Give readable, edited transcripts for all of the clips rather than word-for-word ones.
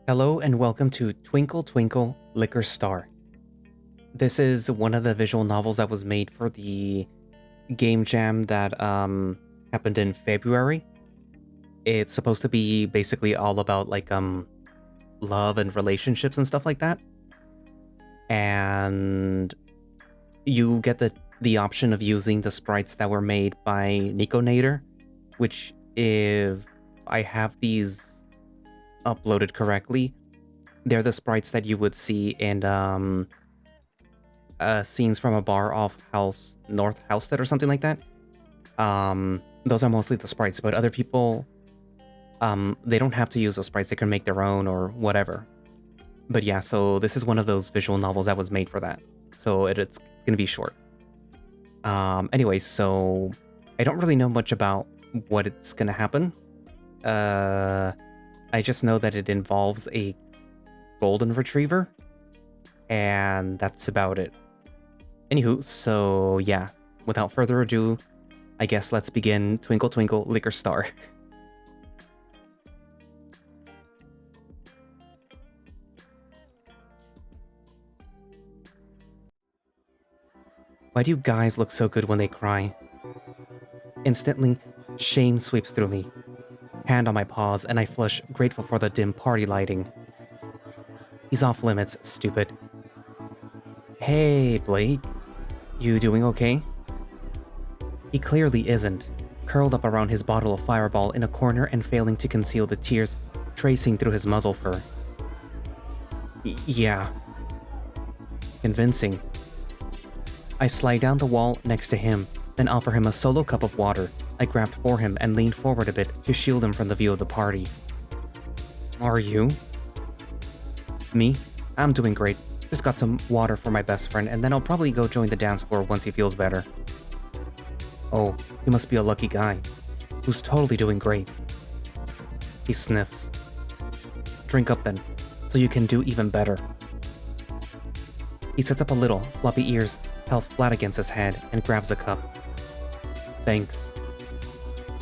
Hello and welcome to Twinkle Twinkle Liquor Star. This is one of the visual novels that was made for the game jam that happened in February. It's supposed to be basically all about love and relationships and stuff like that. And you get the option of using the sprites that were made by Niconator, which if I have these uploaded correctly, they're the sprites that you would see in scenes from a bar off North Halstead or something like that. Those are mostly the sprites, but other people, they don't have to use those sprites. They can make their own or whatever. But yeah, so this is one of those visual novels that was made for that. So it's gonna be short. Anyway, so I don't really know much about what it's gonna happen. I just know that it involves a golden retriever, and that's about it. Anywho, so yeah, without further ado, I guess let's begin Twinkle Twinkle Liquor Star. Why do you guys look so good when they cry? Instantly, shame sweeps through me. Hand on my paws, and I flush, grateful for the dim party lighting. He's off limits, stupid. Hey, Blake. You doing okay? He clearly isn't, curled up around his bottle of Fireball in a corner and failing to conceal the tears tracing through his muzzle fur. Yeah. Convincing. I slide down the wall next to him, then offer him a solo cup of water I grabbed for him and leaned forward a bit to shield him from the view of the party. Are you? Me? I'm doing great. Just got some water for my best friend, and then I'll probably go join the dance floor once he feels better. Oh, he must be a lucky guy. Who's totally doing great. He sniffs. Drink up then, so you can do even better. He sits up a little, floppy ears held flat against his head, and grabs a cup. Thanks.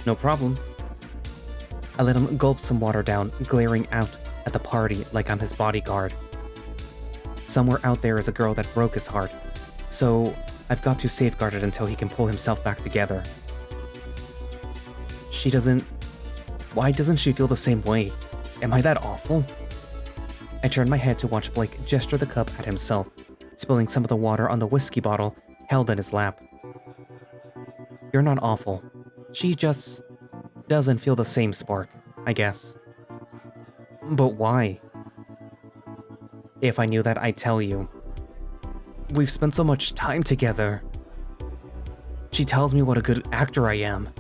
No problem. I let him gulp some water down, glaring out at the party like I'm his bodyguard. Somewhere out there is a girl that broke his heart, so I've got to safeguard it until he can pull himself back together. Why doesn't she feel the same way? Am I that awful? I turn my head to watch Blake gesture the cup at himself, spilling some of the water on the whiskey bottle held in his lap. You're not awful. She just doesn't feel the same spark, I guess. But why? If I knew that, I'd tell you. We've spent so much time together. She tells me what a good actor I am.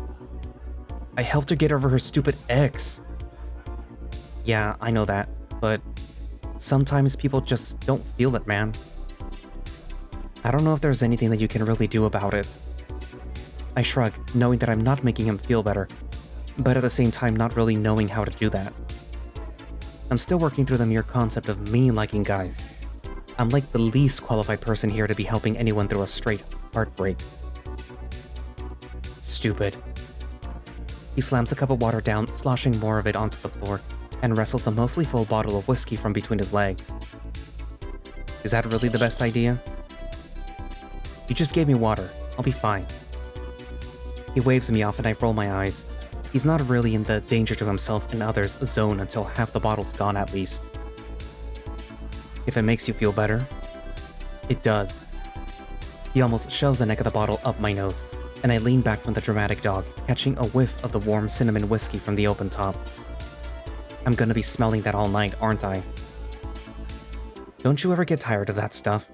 I helped her get over her stupid ex. Yeah, I know that, but sometimes people just don't feel it, man. I don't know if there's anything that you can really do about it. I shrug, knowing that I'm not making him feel better, but at the same time not really knowing how to do that. I'm still working through the mere concept of me liking guys. I'm like the least qualified person here to be helping anyone through a straight heartbreak. Stupid. He slams a cup of water down, sloshing more of it onto the floor, and wrestles the mostly full bottle of whiskey from between his legs. Is that really the best idea? You just gave me water. I'll be fine. He waves me off and I roll my eyes. He's not really in the danger to himself and others zone until half the bottle's gone at least. If it makes you feel better, it does. He almost shoves the neck of the bottle up my nose, and I lean back from the dramatic dog, catching a whiff of the warm cinnamon whiskey from the open top. I'm gonna be smelling that all night, aren't I? Don't you ever get tired of that stuff?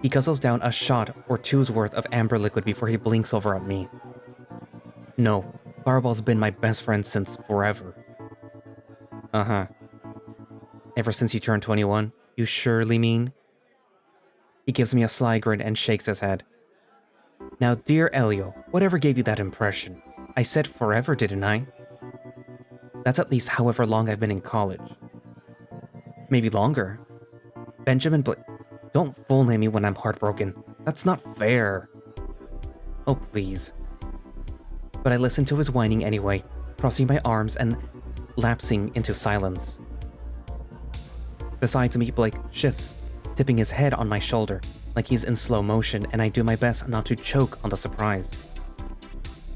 He guzzles down a shot or two's worth of amber liquid before he blinks over at me. No, Fireball's been my best friend since forever. Uh-huh. Ever since you turned 21, you surely mean? He gives me a sly grin and shakes his head. Now, dear Elio, whatever gave you that impression? I said forever, didn't I? That's at least however long I've been in college. Maybe longer. Benjamin Don't full name me when I'm heartbroken. That's not fair. Oh, please. But I listen to his whining anyway, crossing my arms and lapsing into silence. Besides me, Blake shifts, tipping his head on my shoulder, like he's in slow motion, and I do my best not to choke on the surprise.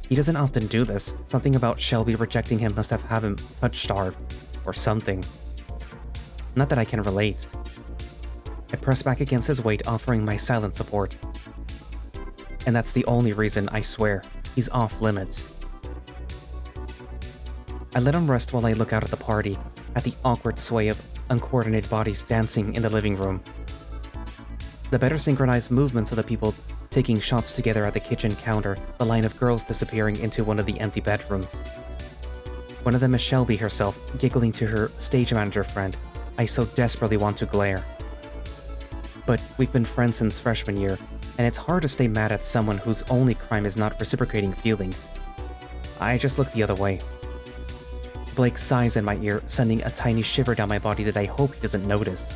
He doesn't often do this. Something about Shelby rejecting him must have had him touch-starved, or something. Not that I can relate. I press back against his weight, offering my silent support. And that's the only reason, I swear, he's off limits. I let him rest while I look out at the party, at the awkward sway of uncoordinated bodies dancing in the living room. The better synchronized movements of the people taking shots together at the kitchen counter, the line of girls disappearing into one of the empty bedrooms. One of them is Shelby herself, giggling to her stage manager friend. I so desperately want to glare. But we've been friends since freshman year, and it's hard to stay mad at someone whose only crime is not reciprocating feelings. I just look the other way. Blake sighs in my ear, sending a tiny shiver down my body that I hope he doesn't notice.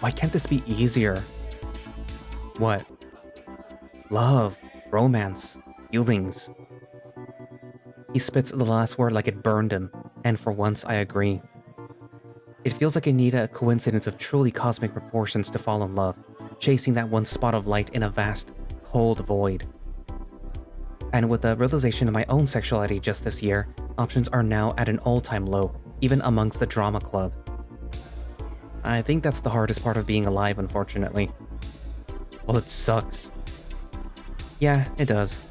Why can't this be easier? What? Love, romance, feelings. He spits the last word like it burned him, and for once I agree. It feels like I need a coincidence of truly cosmic proportions to fall in love, chasing that one spot of light in a vast, cold void. And with the realization of my own sexuality just this year, options are now at an all-time low, even amongst the drama club. I think that's the hardest part of being alive, unfortunately. Well, it sucks. Yeah, it does.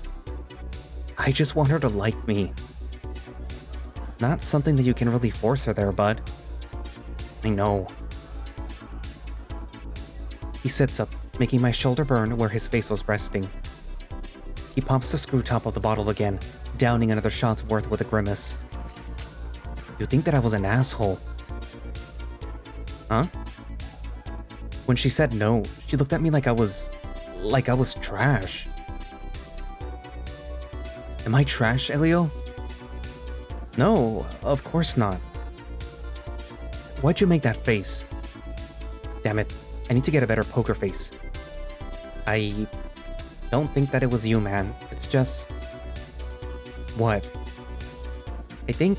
I just want her to like me. Not something that you can really force her there, bud. I know. He sits up, making my shoulder burn where his face was resting. He pops the screw top of the bottle again, downing another shot's worth with a grimace. You think that I was an asshole? Huh? When she said no, she looked at me like I was trash. Am I trash, Elio? No, of course not. Why'd you make that face? Damn it, I need to get a better poker face. I don't think that it was you, man. It's just... What? I think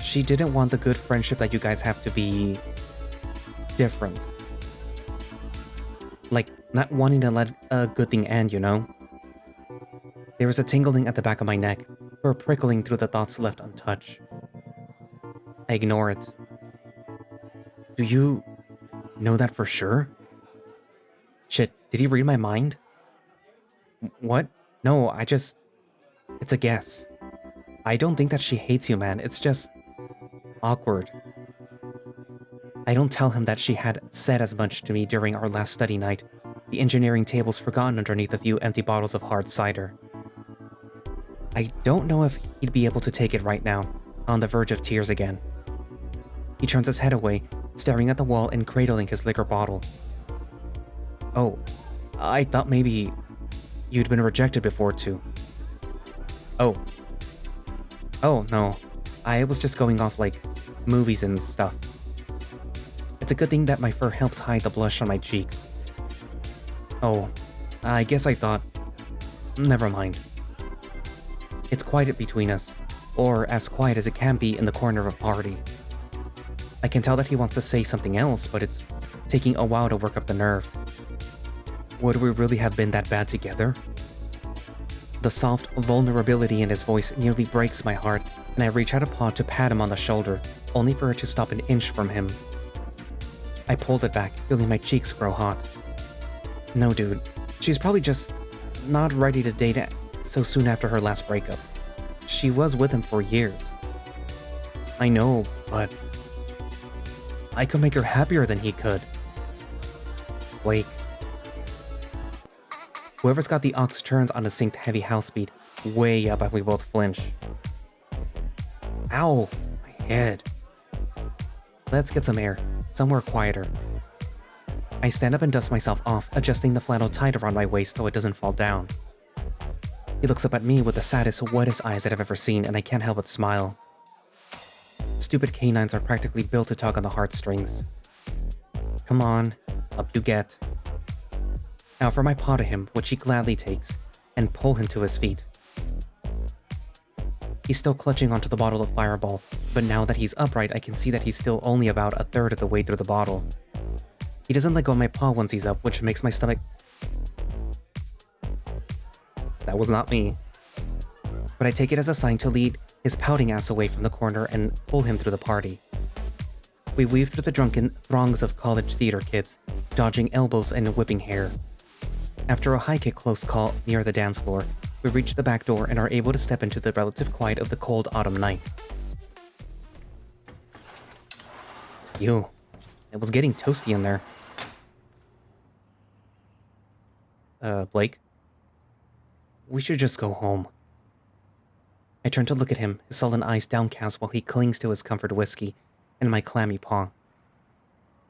she didn't want the good friendship that you guys have to be... different. Like, not wanting to let a good thing end, you know? There was a tingling at the back of my neck, or a prickling through the thoughts left untouched. I ignore it. Do you know that for sure? Shit, did he read my mind? What? No, it's a guess. I don't think that she hates you, man. It's just... awkward. I don't tell him that she had said as much to me during our last study night, the engineering tables forgotten underneath a few empty bottles of hard cider. I don't know if he'd be able to take it right now, on the verge of tears again. He turns his head away, staring at the wall and cradling his liquor bottle. Oh, I thought maybe you'd been rejected before too. Oh, no, I was just going off like movies and stuff. It's a good thing that my fur helps hide the blush on my cheeks. Oh, I guess I thought... Never mind. It's quiet between us, or as quiet as it can be in the corner of a party. I can tell that he wants to say something else, but it's taking a while to work up the nerve. Would we really have been that bad together? The soft vulnerability in his voice nearly breaks my heart, and I reach out a paw to pat him on the shoulder, only for her to stop an inch from him. I pulled it back, feeling my cheeks grow hot. No, dude. She's probably just not ready to date so soon after her last breakup. She was with him for years. I know, but... I could make her happier than he could. Blake. Whoever's got the aux turns on a synced heavy house beat way up and we both flinch. Ow, my head. Let's get some air, somewhere quieter. I stand up and dust myself off, adjusting the flannel tight around my waist so it doesn't fall down. He looks up at me with the saddest, wettest eyes that I've ever seen, and I can't help but smile. Stupid canines are practically built to tug on the heartstrings. Come on, up you get. I offer my paw to him, which he gladly takes, and pull him to his feet. He's still clutching onto the bottle of Fireball, but now that he's upright, I can see that he's still only about a third of the way through the bottle. He doesn't let go of my paw once he's up, which makes my stomach... That was not me. But I take it as a sign to lead his pouting ass away from the corner and pull him through the party. We weave through the drunken throngs of college theater kids, dodging elbows and whipping hair. After a high-kick close call near the dance floor, we reach the back door and are able to step into the relative quiet of the cold autumn night. Ew, it was getting toasty in there. Blake? We should just go home. I turn to look at him, his sullen eyes downcast while he clings to his comfort whiskey and my clammy paw.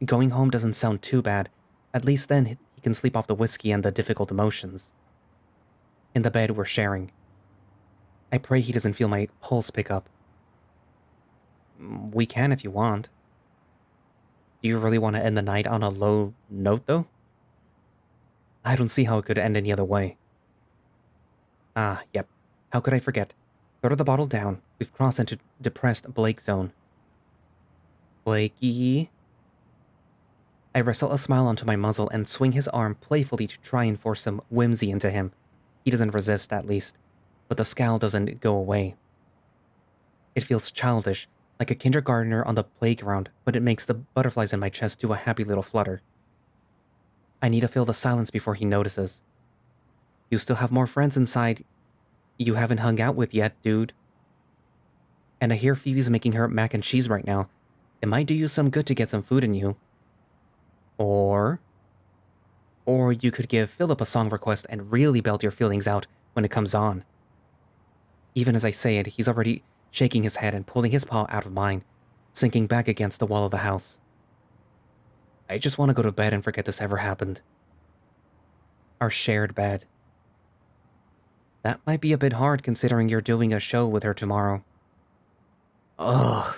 Going home doesn't sound too bad. At least then he can sleep off the whiskey and the difficult emotions. In the bed we're sharing. I pray he doesn't feel my pulse pick up. We can if you want. Do you really want to end the night on a low note, though? I don't see how it could end any other way. Ah, yep. How could I forget? Throw the bottle down. We've crossed into depressed Blake zone. Blakey? I wrestle a smile onto my muzzle and swing his arm playfully to try and force some whimsy into him. He doesn't resist, at least, but the scowl doesn't go away. It feels childish, like a kindergartner on the playground, but it makes the butterflies in my chest do a happy little flutter. I need to fill the silence before he notices. You still have more friends inside you haven't hung out with yet, dude. And I hear Phoebe's making her mac and cheese right now. It might do you some good to get some food in you. Or you could give Philip a song request and really belt your feelings out when it comes on. Even as I say it, he's already shaking his head and pulling his paw out of mine, sinking back against the wall of the house. I just want to go to bed and forget this ever happened. Our shared bed. That might be a bit hard considering you're doing a show with her tomorrow. Ugh,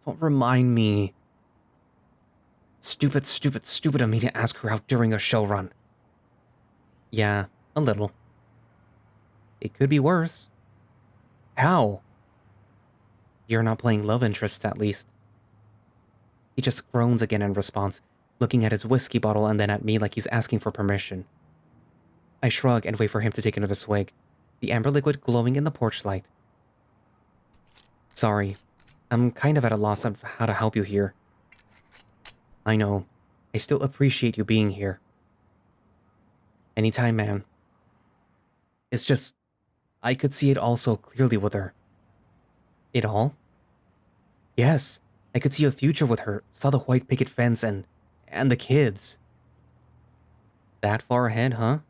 don't remind me. Stupid of me to ask her out during a show run. Yeah, a little. It could be worse. How? You're not playing love interest, at least. He just groans again in response, looking at his whiskey bottle and then at me like he's asking for permission. I shrug and wait for him to take another swig, the amber liquid glowing in the porch light. Sorry, I'm kind of at a loss of how to help you here. I know. I still appreciate you being here. Anytime, man. It's just, I could see it all so clearly with her. It all? Yes, I could see a future with her, saw the white picket fence and the kids. That far ahead, huh?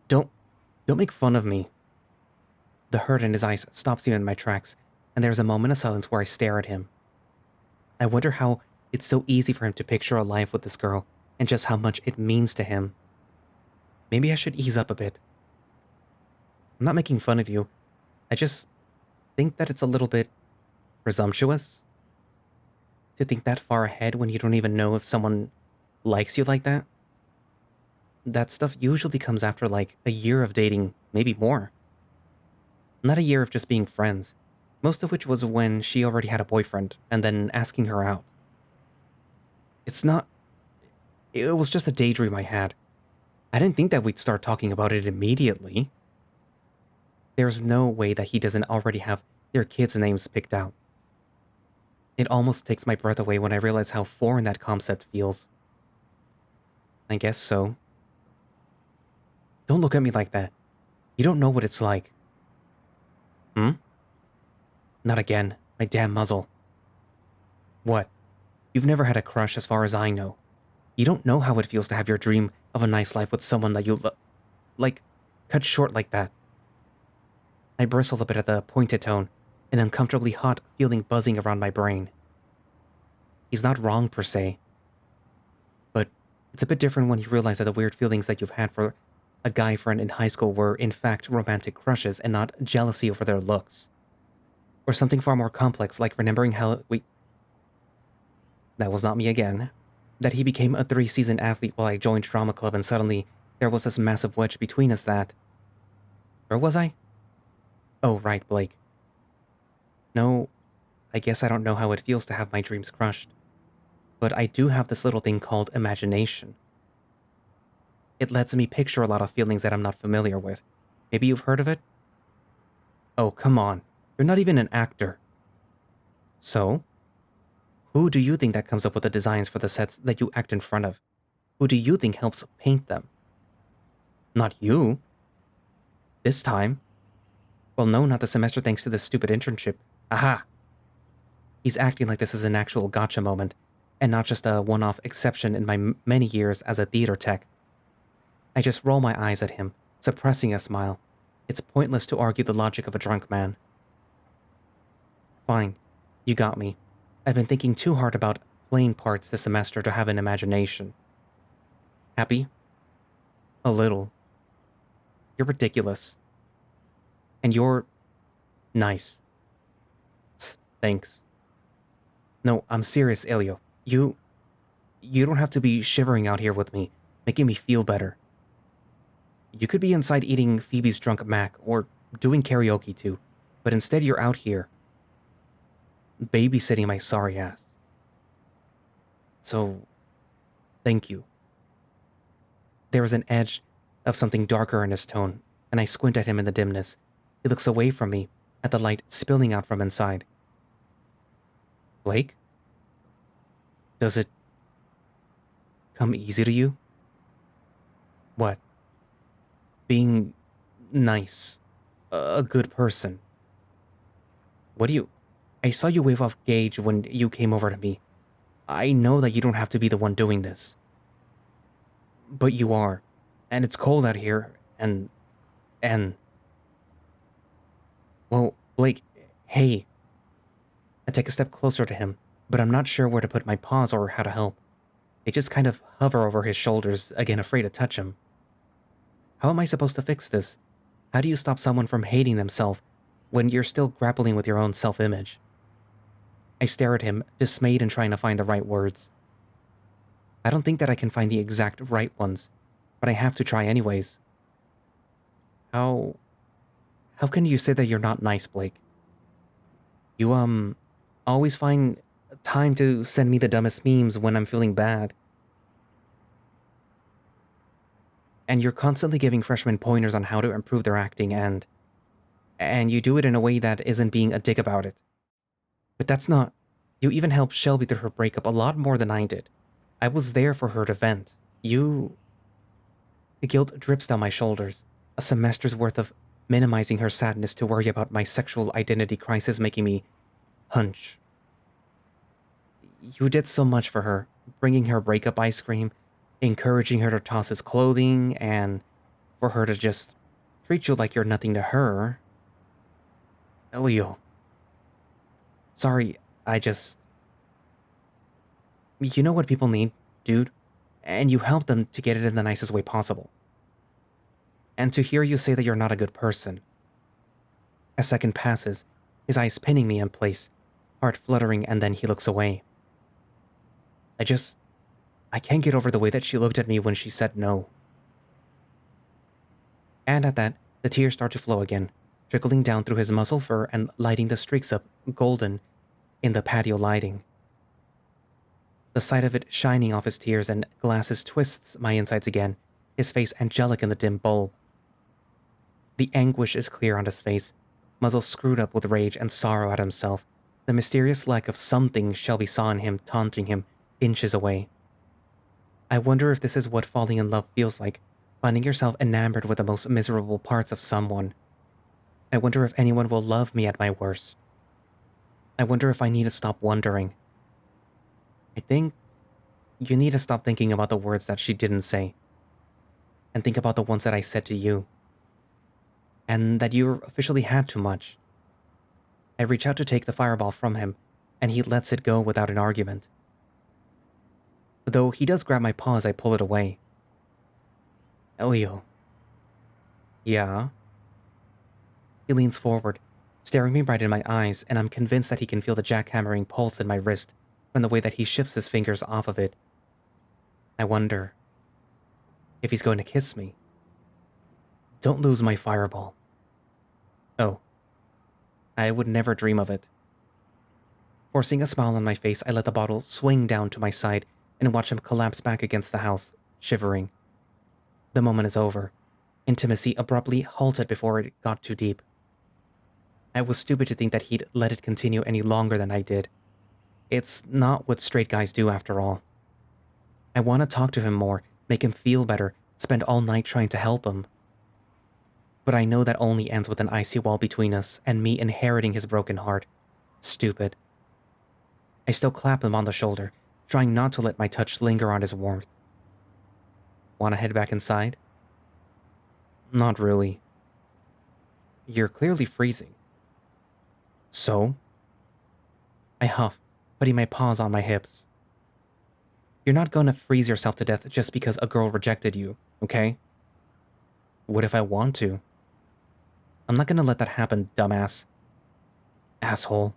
Don't make fun of me. The hurt in his eyes stops me in my tracks, and there's a moment of silence where I stare at him. I wonder how it's so easy for him to picture a life with this girl, and just how much it means to him. Maybe I should ease up a bit. I'm not making fun of you. I just think that it's a little bit presumptuous to think that far ahead when you don't even know if someone likes you like that. That stuff usually comes after like a year of dating, maybe more. Not a year of just being friends, most of which was when she already had a boyfriend and then asking her out. It was just a daydream I had. I didn't think that we'd start talking about it immediately. There's no way that he doesn't already have their kids' names picked out. It almost takes my breath away when I realize how foreign that concept feels. I guess so. Don't look at me like that. You don't know what it's like. Not again, my damn muzzle. What? You've never had a crush as far as I know. You don't know how it feels to have your dream of a nice life with someone that you cut short like that. I bristle a bit at the pointed tone, an uncomfortably hot feeling buzzing around my brain. He's not wrong per se, but it's a bit different when you realize that the weird feelings that you've had for a guy friend in high school were in fact romantic crushes and not jealousy over their looks. Or something far more complex, like remembering how that was not me again. That he became a 3-season athlete while I joined drama club and suddenly there was this massive wedge between us that... Where was I? Oh, right, Blake. No, I guess I don't know how it feels to have my dreams crushed. But I do have this little thing called imagination. It lets me picture a lot of feelings that I'm not familiar with. Maybe you've heard of it? Oh, come on. You're not even an actor. So? Who do you think that comes up with the designs for the sets that you act in front of? Who do you think helps paint them? Not you. This time. Well, no, not the semester thanks to this stupid internship. Aha! He's acting like this is an actual gotcha moment, and not just a one-off exception in my many years as a theater tech. I just roll my eyes at him, suppressing a smile. It's pointless to argue the logic of a drunk man. Fine, you got me. I've been thinking too hard about playing parts this semester to have an imagination. Happy? A little. You're ridiculous. And you're... nice. Thanks. No, I'm serious, Elio. You don't have to be shivering out here with me, making me feel better. You could be inside eating Phoebe's drunk mac, or doing karaoke too, but instead you're out here, babysitting my sorry ass. So, thank you. There is an edge of something darker in his tone, and I squint at him in the dimness. He looks away from me, at the light spilling out from inside. Blake? Does it come easy to you? What? Being nice. A good person. What do you... I saw you wave off Gage when you came over to me. I know that you don't have to be the one doing this. But you are. And it's cold out here, and... Well, Blake, hey. I take a step closer to him, but I'm not sure where to put my paws or how to help. They just kind of hover over his shoulders, again afraid to touch him. How am I supposed to fix this? How do you stop someone from hating themselves when you're still grappling with your own self-image? I stare at him, dismayed and trying to find the right words. I don't think that I can find the exact right ones, but I have to try anyways. How can you say that you're not nice, Blake? You, always find time to send me the dumbest memes when I'm feeling bad. And you're constantly giving freshmen pointers on how to improve their acting and you do it in a way that isn't being a dick about it. But that's not... You even helped Shelby through her breakup a lot more than I did. I was there for her to vent. The guilt drips down my shoulders. A semester's worth of minimizing her sadness to worry about my sexual identity crisis making me hunch. You did so much for her, bringing her breakup ice cream, encouraging her to toss his clothing, and for her to just treat you like you're nothing to her. Elio. Sorry, you know what people need, dude? And you help them to get it in the nicest way possible. And to hear you say that you're not a good person. A second passes, his eyes pinning me in place, heart fluttering, and then he looks away. I can't get over the way that she looked at me when she said no. And at that, the tears start to flow again, trickling down through his muzzle fur and lighting the streaks up golden in the patio lighting. The sight of it shining off his tears and glasses twists my insides again, his face angelic in the dim bulb. The anguish is clear on his face, muzzle screwed up with rage and sorrow at himself, the mysterious lack of something Shelby saw in him taunting him inches away. I wonder if this is what falling in love feels like, finding yourself enamored with the most miserable parts of someone. I wonder if anyone will love me at my worst. I wonder if I need to stop wondering. I think you need to stop thinking about the words that she didn't say, and think about the ones that I said to you, and that you officially had too much. I reach out to take the fireball from him, and he lets it go without an argument. Though he does grab my paw as I pull it away. Elio. Yeah? He leans forward, staring me right in my eyes, and I'm convinced that he can feel the jackhammering pulse in my wrist from the way that he shifts his fingers off of it. I wonder if he's going to kiss me. Don't lose my fireball. Oh. I would never dream of it. Forcing a smile on my face, I let the bottle swing down to my side and watch him collapse back against the house, shivering. The moment is over. Intimacy abruptly halted before it got too deep. I was stupid to think that he'd let it continue any longer than I did. It's not what straight guys do, after all. I want to talk to him more, make him feel better, spend all night trying to help him. But I know that only ends with an icy wall between us and me inheriting his broken heart. Stupid. I still clap him on the shoulder, trying not to let my touch linger on his warmth. Want to head back inside? Not really. You're clearly freezing. So? I huff, putting my paws on my hips. You're not gonna freeze yourself to death just because a girl rejected you, okay? What if I want to? I'm not gonna let that happen, dumbass. Asshole.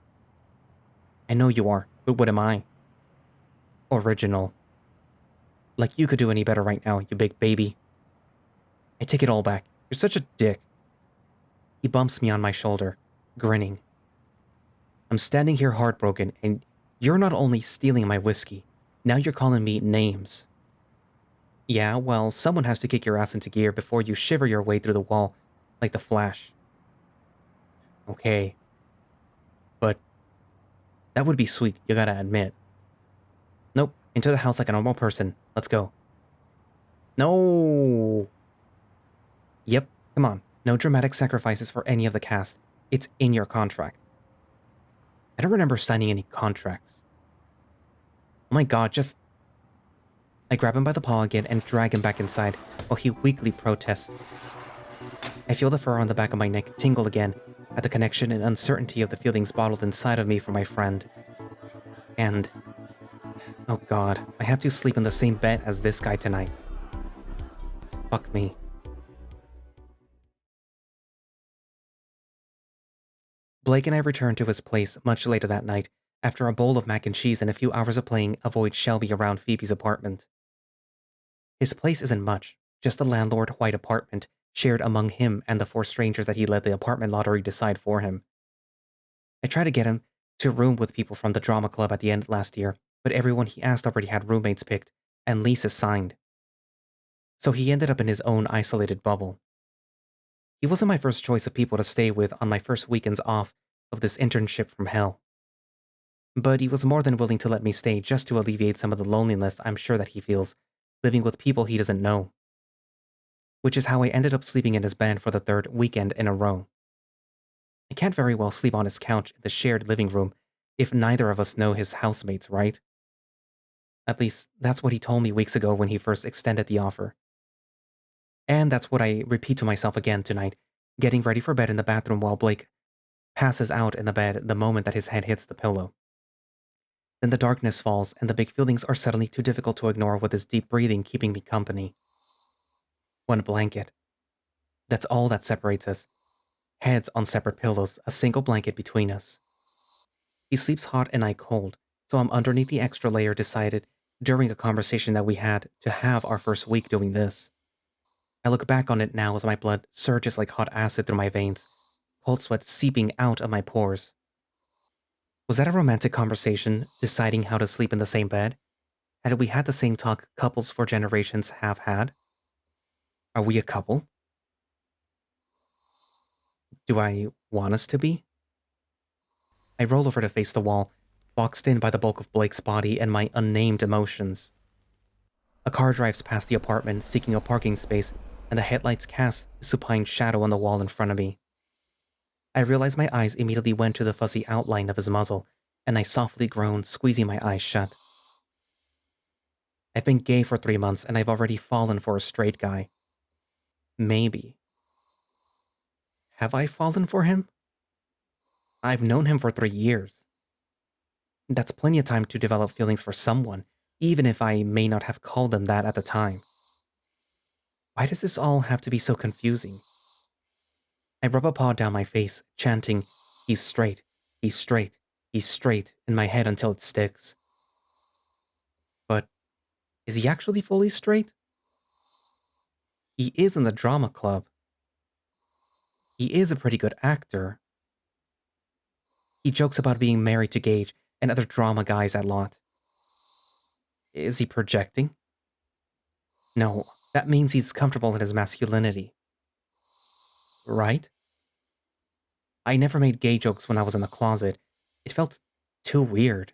I know you are, but what am I? Original. Like you could do any better right now, you big baby. I take it all back. You're such a dick. He bumps me on my shoulder, grinning. I'm standing here heartbroken, and you're not only stealing my whiskey, now you're calling me names. Yeah, well, someone has to kick your ass into gear before you shiver your way through the wall like the Flash. Okay. But that would be sweet, you gotta admit. Nope, into the house like a normal person. Let's go. No. Yep, come on. No dramatic sacrifices for any of the cast. It's in your contract. I don't remember signing any contracts. Oh my god, just... I grab him by the paw again and drag him back inside while he weakly protests. I feel the fur on the back of my neck tingle again at the connection and uncertainty of the feelings bottled inside of me for my friend. And... oh god, I have to sleep in the same bed as this guy tonight. Fuck me. Blake and I returned to his place much later that night, after a bowl of mac and cheese and a few hours of playing Avoid Shelby around Phoebe's apartment. His place isn't much, just a landlord-white apartment shared among him and the 4 strangers that he let the apartment lottery decide for him. I tried to get him to room with people from the drama club at the end last year, but everyone he asked already had roommates picked and leases signed. So he ended up in his own isolated bubble. He wasn't my first choice of people to stay with on my first weekends off of this internship from hell. But he was more than willing to let me stay just to alleviate some of the loneliness I'm sure that he feels, living with people he doesn't know. Which is how I ended up sleeping in his bed for the 3rd weekend in a row. I can't very well sleep on his couch in the shared living room if neither of us know his housemates, right? At least, that's what he told me weeks ago when he first extended the offer. And that's what I repeat to myself again tonight, getting ready for bed in the bathroom while Blake passes out in the bed the moment that his head hits the pillow. Then the darkness falls and the big feelings are suddenly too difficult to ignore with his deep breathing keeping me company. One blanket. That's all that separates us. Heads on separate pillows, a single blanket between us. He sleeps hot and I cold, so I'm underneath the extra layer decided during a conversation that we had to have our first week doing this. I look back on it now as my blood surges like hot acid through my veins, cold sweat seeping out of my pores. Was that a romantic conversation, deciding how to sleep in the same bed? Had we had the same talk couples for generations have had? Are we a couple? Do I want us to be? I roll over to face the wall, boxed in by the bulk of Blake's body and my unnamed emotions. A car drives past the apartment seeking a parking space, and the headlights cast a supine shadow on the wall in front of me. I realize my eyes immediately went to the fuzzy outline of his muzzle, and I softly groaned, squeezing my eyes shut. I've been gay for 3 months, and I've already fallen for a straight guy. Maybe. Have I fallen for him? I've known him for 3 years. That's plenty of time to develop feelings for someone, even if I may not have called them that at the time. Why does this all have to be so confusing? I rub a paw down my face, chanting, "He's straight, he's straight, he's straight," in my head until it sticks. But is he actually fully straight? He is in the drama club. He is a pretty good actor. He jokes about being married to Gage, and other drama guys at lot. Is he projecting? No, that means he's comfortable in his masculinity. Right? I never made gay jokes when I was in the closet. It felt too weird.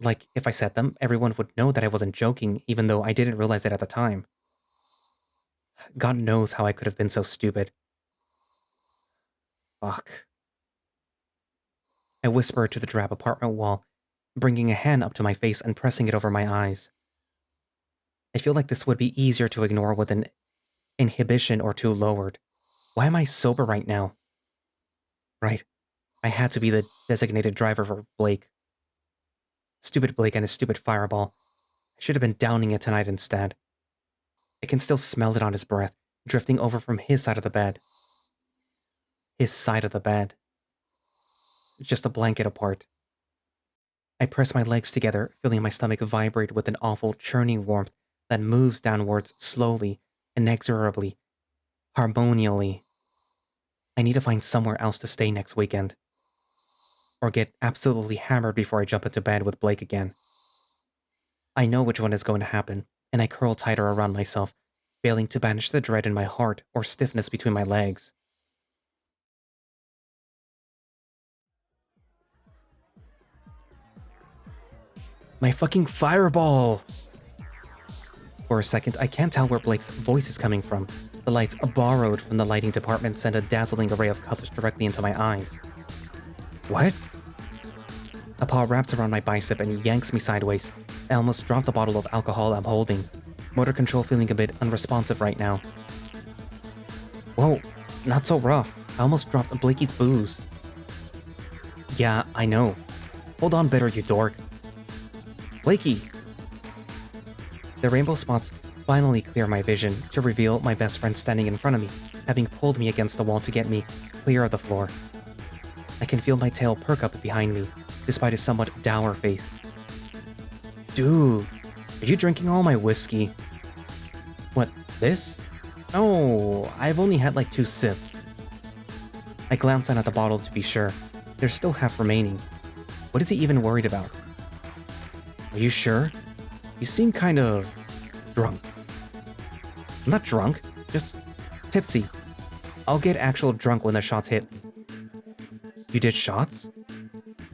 Like, if I said them, everyone would know that I wasn't joking, even though I didn't realize it at the time. God knows how I could have been so stupid. Fuck. I whispered to the drab apartment wall, bringing a hand up to my face and pressing it over my eyes. I feel like this would be easier to ignore with an inhibition or two lowered. Why am I sober right now? Right. I had to be the designated driver for Blake. Stupid Blake and his stupid fireball. I should have been downing it tonight instead. I can still smell it on his breath, drifting over from his side of the bed. His side of the bed. Just a blanket apart. I press my legs together, feeling my stomach vibrate with an awful churning warmth that moves downwards slowly, inexorably, harmonially. I need to find somewhere else to stay next weekend. Or get absolutely hammered before I jump into bed with Blake again. I know which one is going to happen, and I curl tighter around myself, failing to banish the dread in my heart or stiffness between my legs. My fucking fireball! For a second, I can't tell where Blake's voice is coming from. The lights borrowed from the lighting department send a dazzling array of colors directly into my eyes. What? A paw wraps around my bicep and yanks me sideways. I almost dropped the bottle of alcohol I'm holding. Motor control feeling a bit unresponsive right now. Whoa, not so rough. I almost dropped Blakey's booze. Yeah, I know. Hold on better, you dork. Blakey! The rainbow spots finally clear my vision to reveal my best friend standing in front of me, having pulled me against the wall to get me clear of the floor. I can feel my tail perk up behind me, despite his somewhat dour face. Dude, are you drinking all my whiskey? What, this? No, I've only had like 2 sips. I glance down at the bottle to be sure. There's still half remaining. What is he even worried about? Are you sure? You seem kind of drunk. I'm not drunk, just tipsy. I'll get actual drunk when the shots hit. You did shots?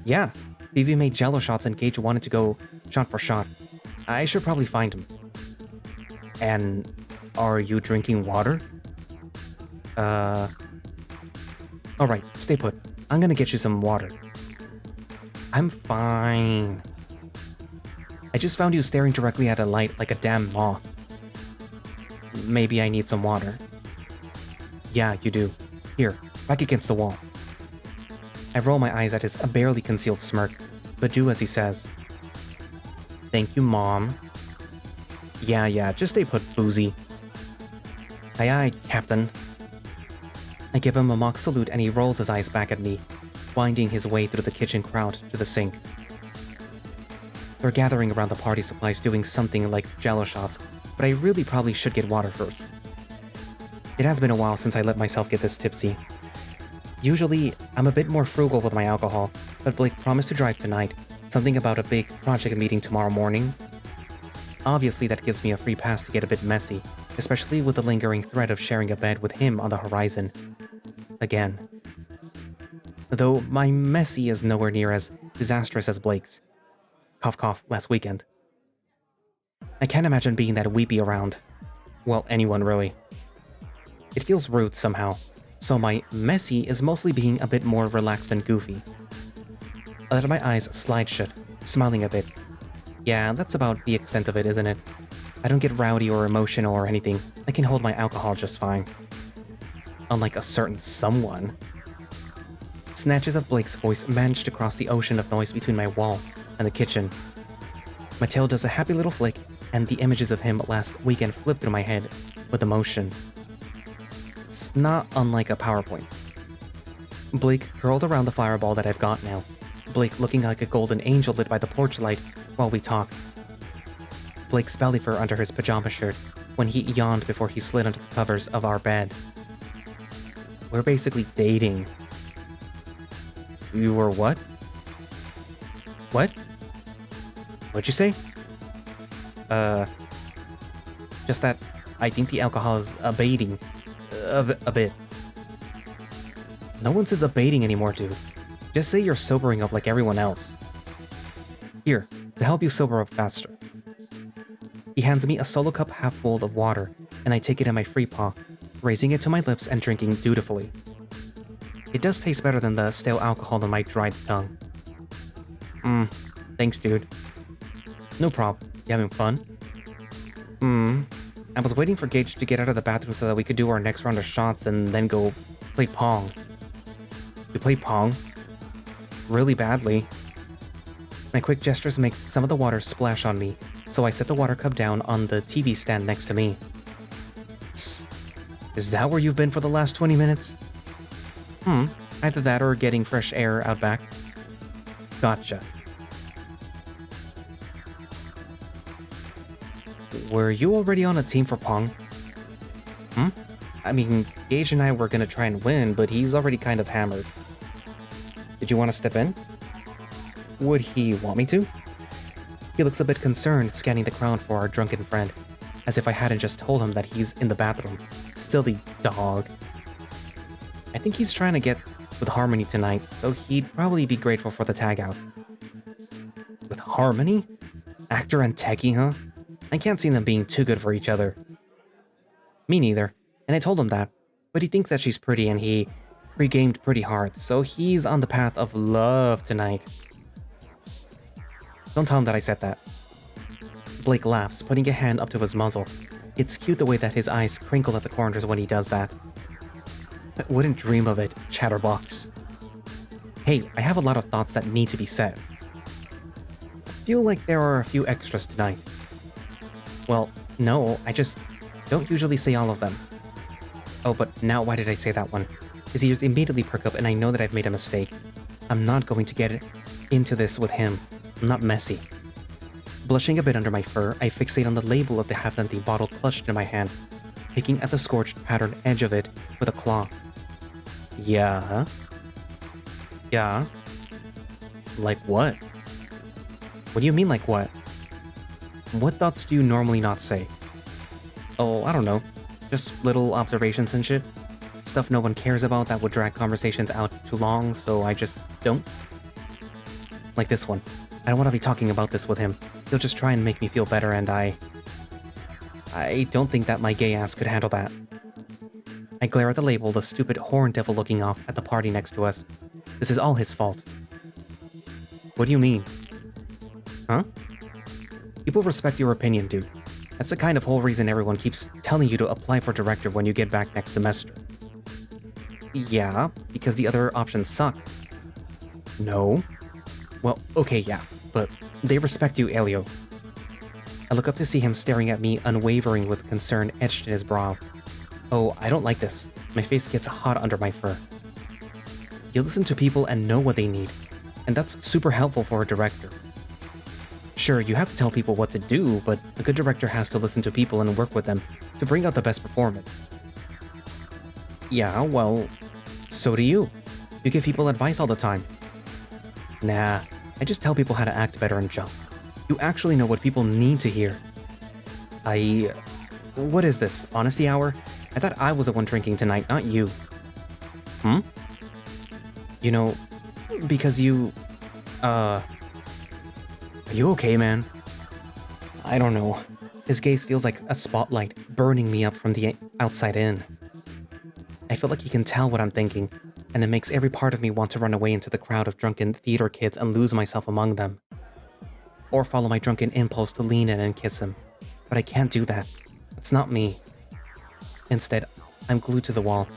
Yeah, Vivi made jello shots and Gage wanted to go shot for shot. I should probably find him. And are you drinking water? Alright, stay put. I'm gonna get you some water. I'm fine. I just found you staring directly at a light like a damn moth. Maybe I need some water. Yeah, you do. Here, back against the wall. I roll my eyes at his barely concealed smirk, but do as he says. Thank you, Mom. Yeah, just stay put, boozy. Aye, Captain. I give him a mock salute and he rolls his eyes back at me, winding his way through the kitchen crowd to the sink. They're gathering around the party supplies doing something like jello shots, but I really probably should get water first. It has been a while since I let myself get this tipsy. Usually, I'm a bit more frugal with my alcohol, but Blake promised to drive tonight, something about a big project meeting tomorrow morning. Obviously, that gives me a free pass to get a bit messy, especially with the lingering threat of sharing a bed with him on the horizon. Again. Though my messy is nowhere near as disastrous as Blake's. Cough cough, last weekend. I can't imagine being that weepy around. Well, anyone really. It feels rude somehow, so my messy is mostly being a bit more relaxed and goofy. I let my eyes slide shut, smiling a bit. Yeah, that's about the extent of it, isn't it? I don't get rowdy or emotional or anything. I can hold my alcohol just fine. Unlike a certain someone. Snatches of Blake's voice manage to cross the ocean of noise between my wall and the kitchen. My tail does a happy little flick, and the images of him last weekend flip through my head with emotion. It's not unlike a PowerPoint. Blake curled around the fireball that I've got now. Blake looking like a golden angel lit by the porch light while we talk. Blake's belly fur under his pajama shirt when he yawned before he slid under the covers of our bed. We're basically dating. You were what? What? What'd you say? Just that I think the alcohol is abating. A bit. No one says abating anymore, dude. Just say you're sobering up like everyone else. Here, to help you sober up faster. He hands me a solo cup half full of water, and I take it in my free paw, raising it to my lips and drinking dutifully. It does taste better than the stale alcohol on my dried tongue. Thanks, dude. No problem. You having fun? I was waiting for Gage to get out of the bathroom so that we could do our next round of shots and then go play Pong. You play Pong? Really badly. My quick gestures make some of the water splash on me, so I set the water cup down on the TV stand next to me. Is that where you've been for the last 20 minutes? Either that or getting fresh air out back. Gotcha. Were you already on a team for Pong? I mean, Gage and I were gonna try and win, but he's already kind of hammered. Did you want to step in? Would he want me to? He looks a bit concerned, scanning the crowd for our drunken friend, as if I hadn't just told him that he's in the bathroom. Silly dog. I think he's trying to get with Harmony tonight, so he'd probably be grateful for the tag out. With Harmony? Actor and techie, huh? I can't see them being too good for each other. Me neither, and I told him that, but he thinks that she's pretty and he regamed pretty hard, so he's on the path of love tonight. Don't tell him that I said that. Blake laughs, putting a hand up to his muzzle. It's cute the way that his eyes crinkle at the corners when he does that. I wouldn't dream of it, chatterbox. Hey, I have a lot of thoughts that need to be said. I feel like there are a few extras tonight. Well, no, I just don't usually say all of them. Oh, but now why did I say that one? His ears immediately perk up and I know that I've made a mistake. I'm not going to get into this with him. I'm not messy. Blushing a bit under my fur, I fixate on the label of the half-empty bottle clutched in my hand, picking at the scorched patterned edge of it with a claw. Yeah? Yeah? Like what? What do you mean like what? What thoughts do you normally not say? Oh, I don't know. Just little observations and shit. Stuff no one cares about that would drag conversations out too long, so I just don't. Like this one. I don't want to be talking about this with him. He'll just try and make me feel better, and I don't think that my gay ass could handle that. I glare at the label, the stupid horn devil looking off at the party next to us. This is all his fault. What do you mean? Huh? People respect your opinion, dude. That's the kind of whole reason everyone keeps telling you to apply for director when you get back next semester. Yeah, because the other options suck. No. Well, okay, yeah, but they respect you, Elio. I look up to see him staring at me, unwavering with concern etched in his brow. Oh, I don't like this. My face gets hot under my fur. You listen to people and know what they need, and that's super helpful for a director. Sure, you have to tell people what to do, but a good director has to listen to people and work with them to bring out the best performance. Yeah, well, so do you. You give people advice all the time. Nah, I just tell people how to act better and jump. You actually know what people need to hear. What is this, honesty hour? I thought I was the one drinking tonight, not you. You know, because you, Are you okay, man? I don't know. His gaze feels like a spotlight burning me up from the outside in. I feel like he can tell what I'm thinking, and it makes every part of me want to run away into the crowd of drunken theater kids and lose myself among them. Or follow my drunken impulse to lean in and kiss him. But I can't do that. It's not me. Instead, I'm glued to the wall,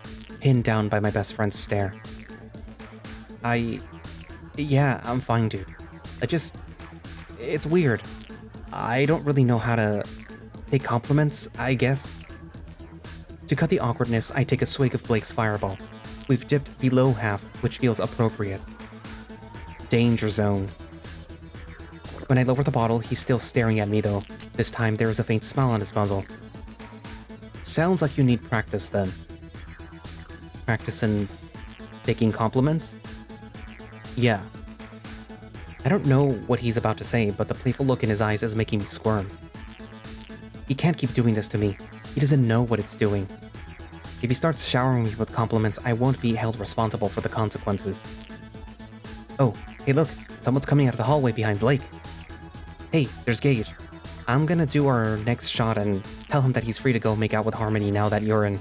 pinned down by my best friend's stare. Yeah, I'm fine, dude. It's weird. I don't really know how to take compliments, I guess. To cut the awkwardness, I take a swig of Blake's Fireball. We've dipped below half, which feels appropriate. Danger zone. When I lower the bottle, he's still staring at me though. This time, there is a faint smile on his muzzle. Sounds like you need practice then. Practice in taking compliments? Yeah. I don't know what he's about to say, but the playful look in his eyes is making me squirm. He can't keep doing this to me. He doesn't know what it's doing. If he starts showering me with compliments, I won't be held responsible for the consequences. Oh, hey look, someone's coming out of the hallway behind Blake. Hey, there's Gage. I'm gonna do our next shot and tell him that he's free to go make out with Harmony now that you're in...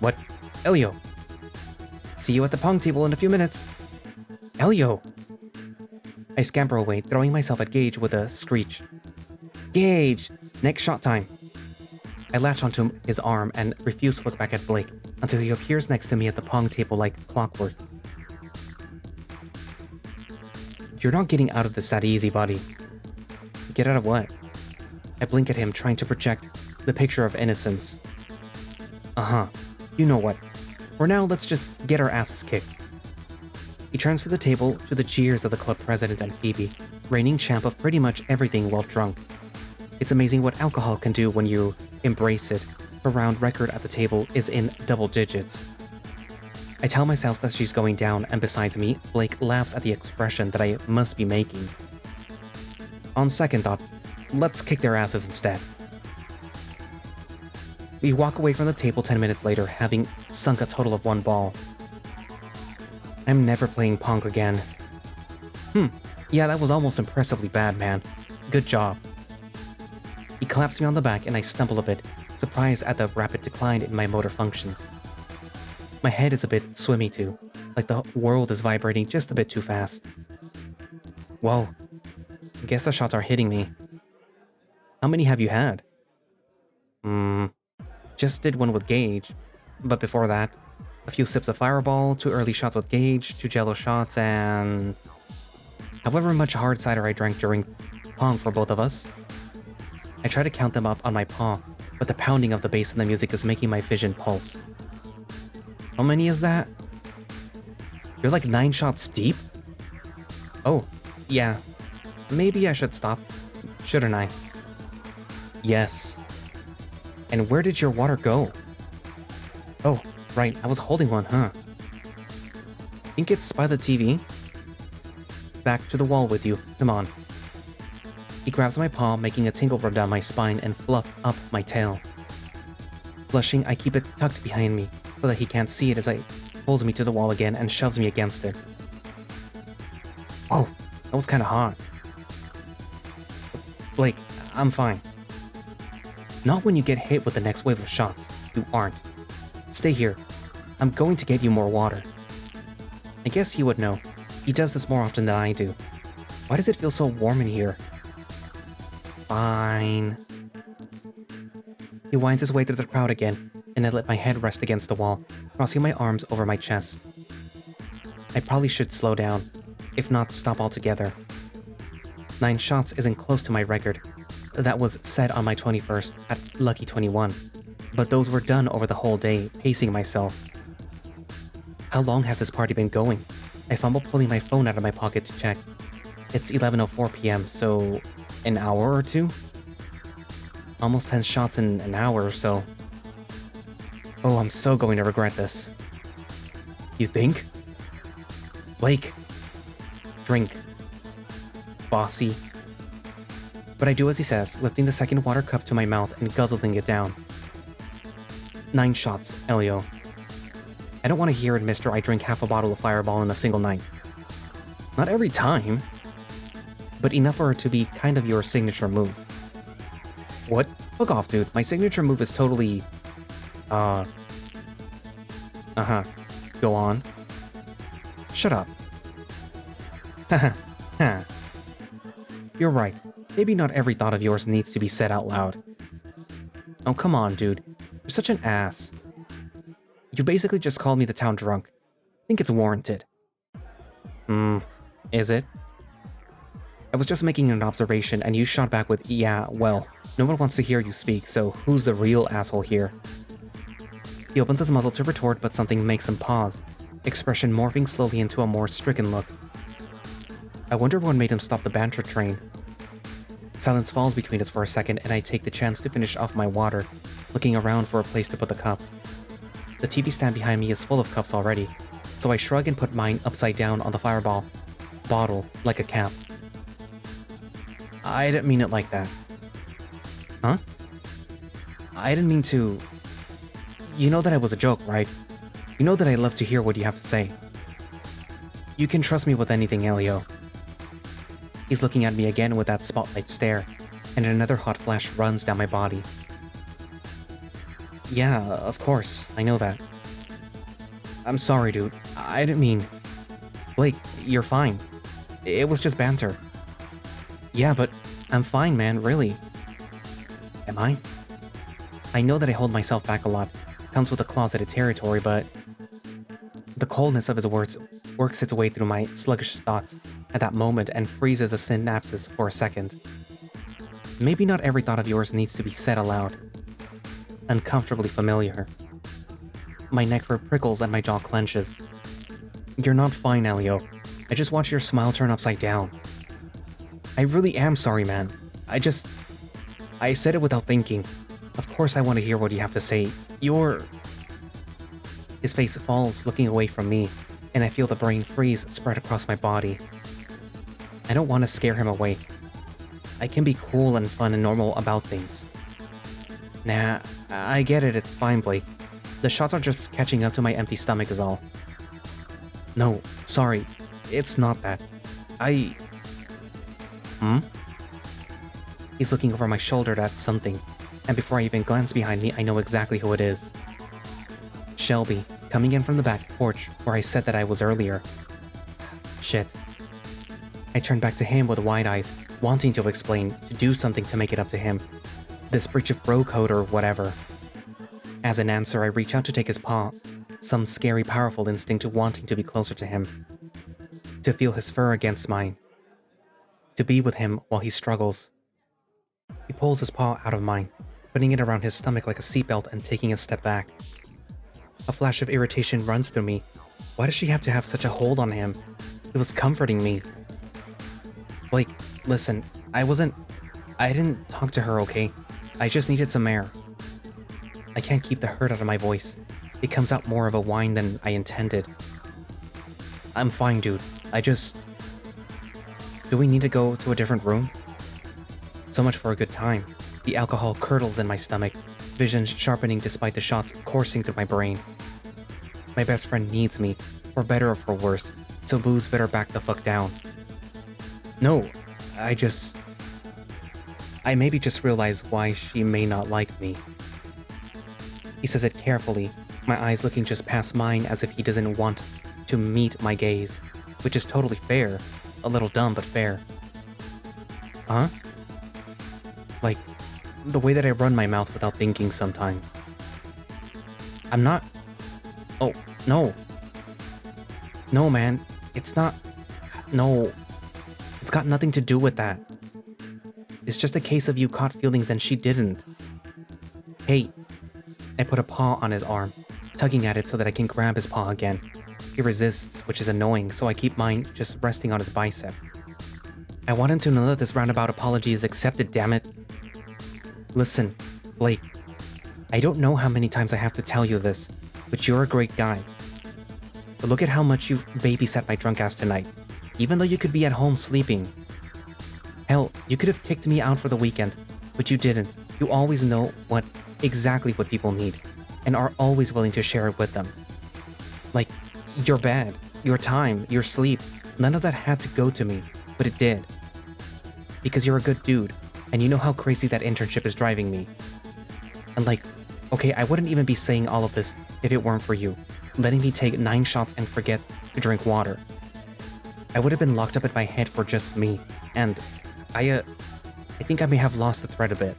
What? Elio. See you at the pong table in a few minutes. Elio. I scamper away, throwing myself at Gage with a screech. Gage! Next shot time. I latch onto his arm and refuse to look back at Blake until he appears next to me at the pong table like clockwork. You're not getting out of this that easy, buddy. Get out of what? I blink at him, trying to project the picture of innocence. Uh-huh. You know what. For now, let's just get our asses kicked. He turns to the table to the cheers of the club president and Phoebe, reigning champ of pretty much everything while drunk. It's amazing what alcohol can do when you embrace it. Her round record at the table is in double digits. I tell myself that she's going down, and besides me, Blake laughs at the expression that I must be making. On second thought, let's kick their asses instead. We walk away from the table 10 minutes later, having sunk a total of 1 ball. I'm never playing pong again. Yeah, that was almost impressively bad, man. Good job. He claps me on the back and I stumble a bit, surprised at the rapid decline in my motor functions. My head is a bit swimmy too, like the world is vibrating just a bit too fast. Whoa, I guess the shots are hitting me. How many have you had? Just did one with Gage, but before that, a few sips of Fireball, 2 early shots with Gage, 2 Jello shots, and... however much hard cider I drank during pong for both of us. I try to count them up on my paw, but the pounding of the bass and the music is making my vision pulse. How many is that? You're like 9 shots deep? Oh, yeah. Maybe I should stop, shouldn't I? Yes. And where did your water go? Oh, right, I was holding one, huh? Think it's by the TV? Back to the wall with you, come on. He grabs my paw, making a tingle run down my spine and fluff up my tail. Blushing, I keep it tucked behind me so that he can't see it as I pulls me to the wall again and shoves me against it. Whoa, that was kinda hot. Blake, I'm fine. Not when you get hit with the next wave of shots. You aren't. Stay here. I'm going to get you more water. I guess he would know. He does this more often than I do. Why does it feel so warm in here? Fine. He winds his way through the crowd again, and I let my head rest against the wall, crossing my arms over my chest. I probably should slow down, if not stop altogether. 9 shots isn't close to my record. That was set on my 21st at Lucky 21, but those were done over the whole day, pacing myself. How long has this party been going? I fumble pulling my phone out of my pocket to check. It's 11:04 p.m., so an hour or two? Almost 10 shots in an hour or so. Oh, I'm so going to regret this. You think? Blake. Drink. Bossy. But I do as he says, lifting the second water cup to my mouth and guzzling it down. 9 shots, Elio. I don't want to hear it, mister. I drink half a bottle of Fireball in a single night. Not every time, but enough for it to be kind of your signature move. What? Fuck off, dude. My signature move is totally... Go on. Shut up. Haha. You're right. Maybe not every thought of yours needs to be said out loud. Oh, come on, dude. You're such an ass. You basically just called me the town drunk. I think it's warranted. Is it? I was just making an observation and you shot back with, yeah, well, no one wants to hear you speak, so who's the real asshole here? He opens his muzzle to retort, but something makes him pause, expression morphing slowly into a more stricken look. I wonder what made him stop the banter train. Silence falls between us for a second, and I take the chance to finish off my water, looking around for a place to put the cup. The TV stand behind me is full of cups already, so I shrug and put mine upside down on the Fireball bottle like a cap. I didn't mean it like that. Huh? I didn't mean to... You know that it was a joke, right? You know that I love to hear what you have to say. You can trust me with anything, Elio. He's looking at me again with that spotlight stare, and another hot flash runs down my body. Yeah, of course, I know that. I'm sorry, dude. I didn't mean... Blake, you're fine. It was just banter. Yeah, but I'm fine, man, really. Am I? I know that I hold myself back a lot. Comes with a closeted territory, but... The coldness of his words works its way through my sluggish thoughts at that moment and freezes the synapses for a second. Maybe not every thought of yours needs to be said aloud. Uncomfortably familiar. My neck prickles and my jaw clenches. You're not fine, Elio. I just watched your smile turn upside down. I really am sorry, man. I said it without thinking. Of course I want to hear what you have to say. His face falls, looking away from me, and I feel the brain freeze spread across my body. I don't want to scare him away. I can be cool and fun and normal about things. Nah, I get it, it's fine, Blake. The shots are just catching up to my empty stomach is all. No, sorry, it's not that. He's looking over my shoulder at something, and before I even glance behind me, I know exactly who it is. Shelby, coming in from the back porch where I said that I was earlier. Shit. I turn back to him with wide eyes, wanting to explain, to do something to make it up to him. This breach of bro code or whatever. As an answer, I reach out to take his paw, some scary powerful instinct wanting to be closer to him. To feel his fur against mine. To be with him while he struggles. He pulls his paw out of mine, putting it around his stomach like a seatbelt and taking a step back. A flash of irritation runs through me. Why does she have to have such a hold on him? It was comforting me. Blake, listen, I didn't talk to her, okay? I just needed some air. I can't keep the hurt out of my voice. It comes out more of a whine than I intended. I'm fine, dude. Do we need to go to a different room? So much for a good time. The alcohol curdles in my stomach, vision sharpening despite the shots coursing through my brain. My best friend needs me, for better or for worse, so booze better back the fuck down. No, I maybe just realized why she may not like me. He says it carefully, my eyes looking just past mine as if he doesn't want to meet my gaze, which is totally fair, a little dumb but fair. Huh? Like, the way that I run my mouth without thinking sometimes. I'm not... Oh, no. No, man. It's not... No. It's got nothing to do with that. It's just a case of you caught feelings and she didn't. Hey. I put a paw on his arm, tugging at it so that I can grab his paw again. He resists, which is annoying, so I keep mine just resting on his bicep. I want him to know that this roundabout apology is accepted, damn it. Listen, Blake, I don't know how many times I have to tell you this, but you're a great guy. But look at how much you've babysat my drunk ass tonight, even though you could be at home sleeping. Hell, you could have kicked me out for the weekend, but you didn't. You always know exactly what people need, and are always willing to share it with them. Like, your bed, your time, your sleep, none of that had to go to me, but it did. Because you're a good dude, and you know how crazy that internship is driving me. And like, okay, I wouldn't even be saying all of this if it weren't for you, letting me take 9 shots and forget to drink water. I would have been locked up in my head for just me, and I think I may have lost the thread a bit.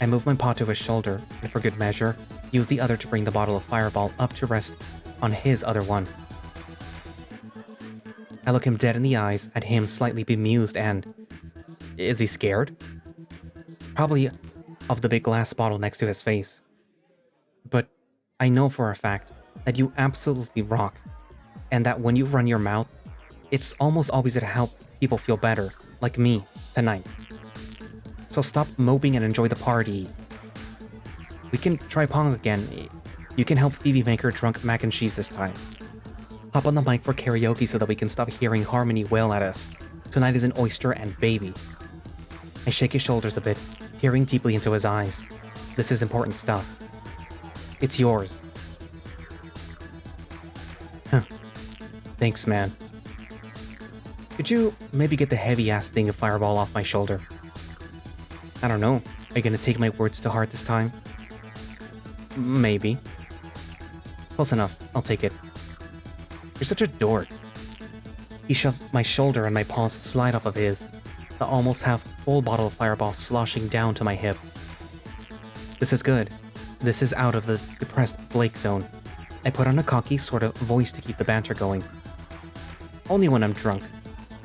I move my paw to his shoulder, and for good measure, use the other to bring the bottle of Fireball up to rest on his other one. I look him dead in the eyes, at him slightly bemused and... Is he scared? Probably of the big glass bottle next to his face. But I know for a fact that you absolutely rock, and that when you run your mouth, it's almost always to help people feel better, like me, tonight. So stop moping and enjoy the party. We can try Pong again. You can help Phoebe make her drunk mac and cheese this time. Hop on the mic for karaoke so that we can stop hearing Harmony wail at us. Tonight is an oyster and baby. I shake his shoulders a bit, peering deeply into his eyes. This is important stuff. It's yours. Huh. Thanks, man. Could you maybe get the heavy-ass thing of fireball off my shoulder? I don't know. Are you gonna take my words to heart this time? Maybe. Close enough. I'll take it. You're such a dork. He shoves my shoulder and my paws slide off of his, the almost half-full bottle of fireball sloshing down to my hip. This is good. This is out of the depressed Blake zone. I put on a cocky sort of voice to keep the banter going. Only when I'm drunk.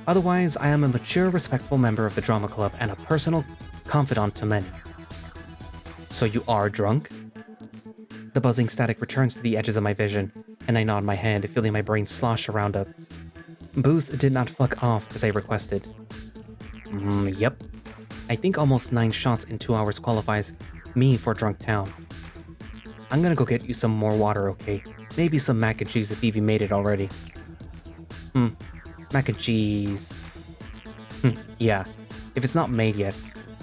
Otherwise, I am a mature, respectful member of the drama club and a personal confidant to many. So you are drunk? The buzzing static returns to the edges of my vision, and I nod my head, feeling my brain slosh around up. Booze did not fuck off as I requested. Yep. I think almost 9 shots in 2 hours qualifies me for Drunk Town. I'm gonna go get you some more water, okay? Maybe some mac and cheese if Evie made it already. Mac and cheese. Yeah. If it's not made yet,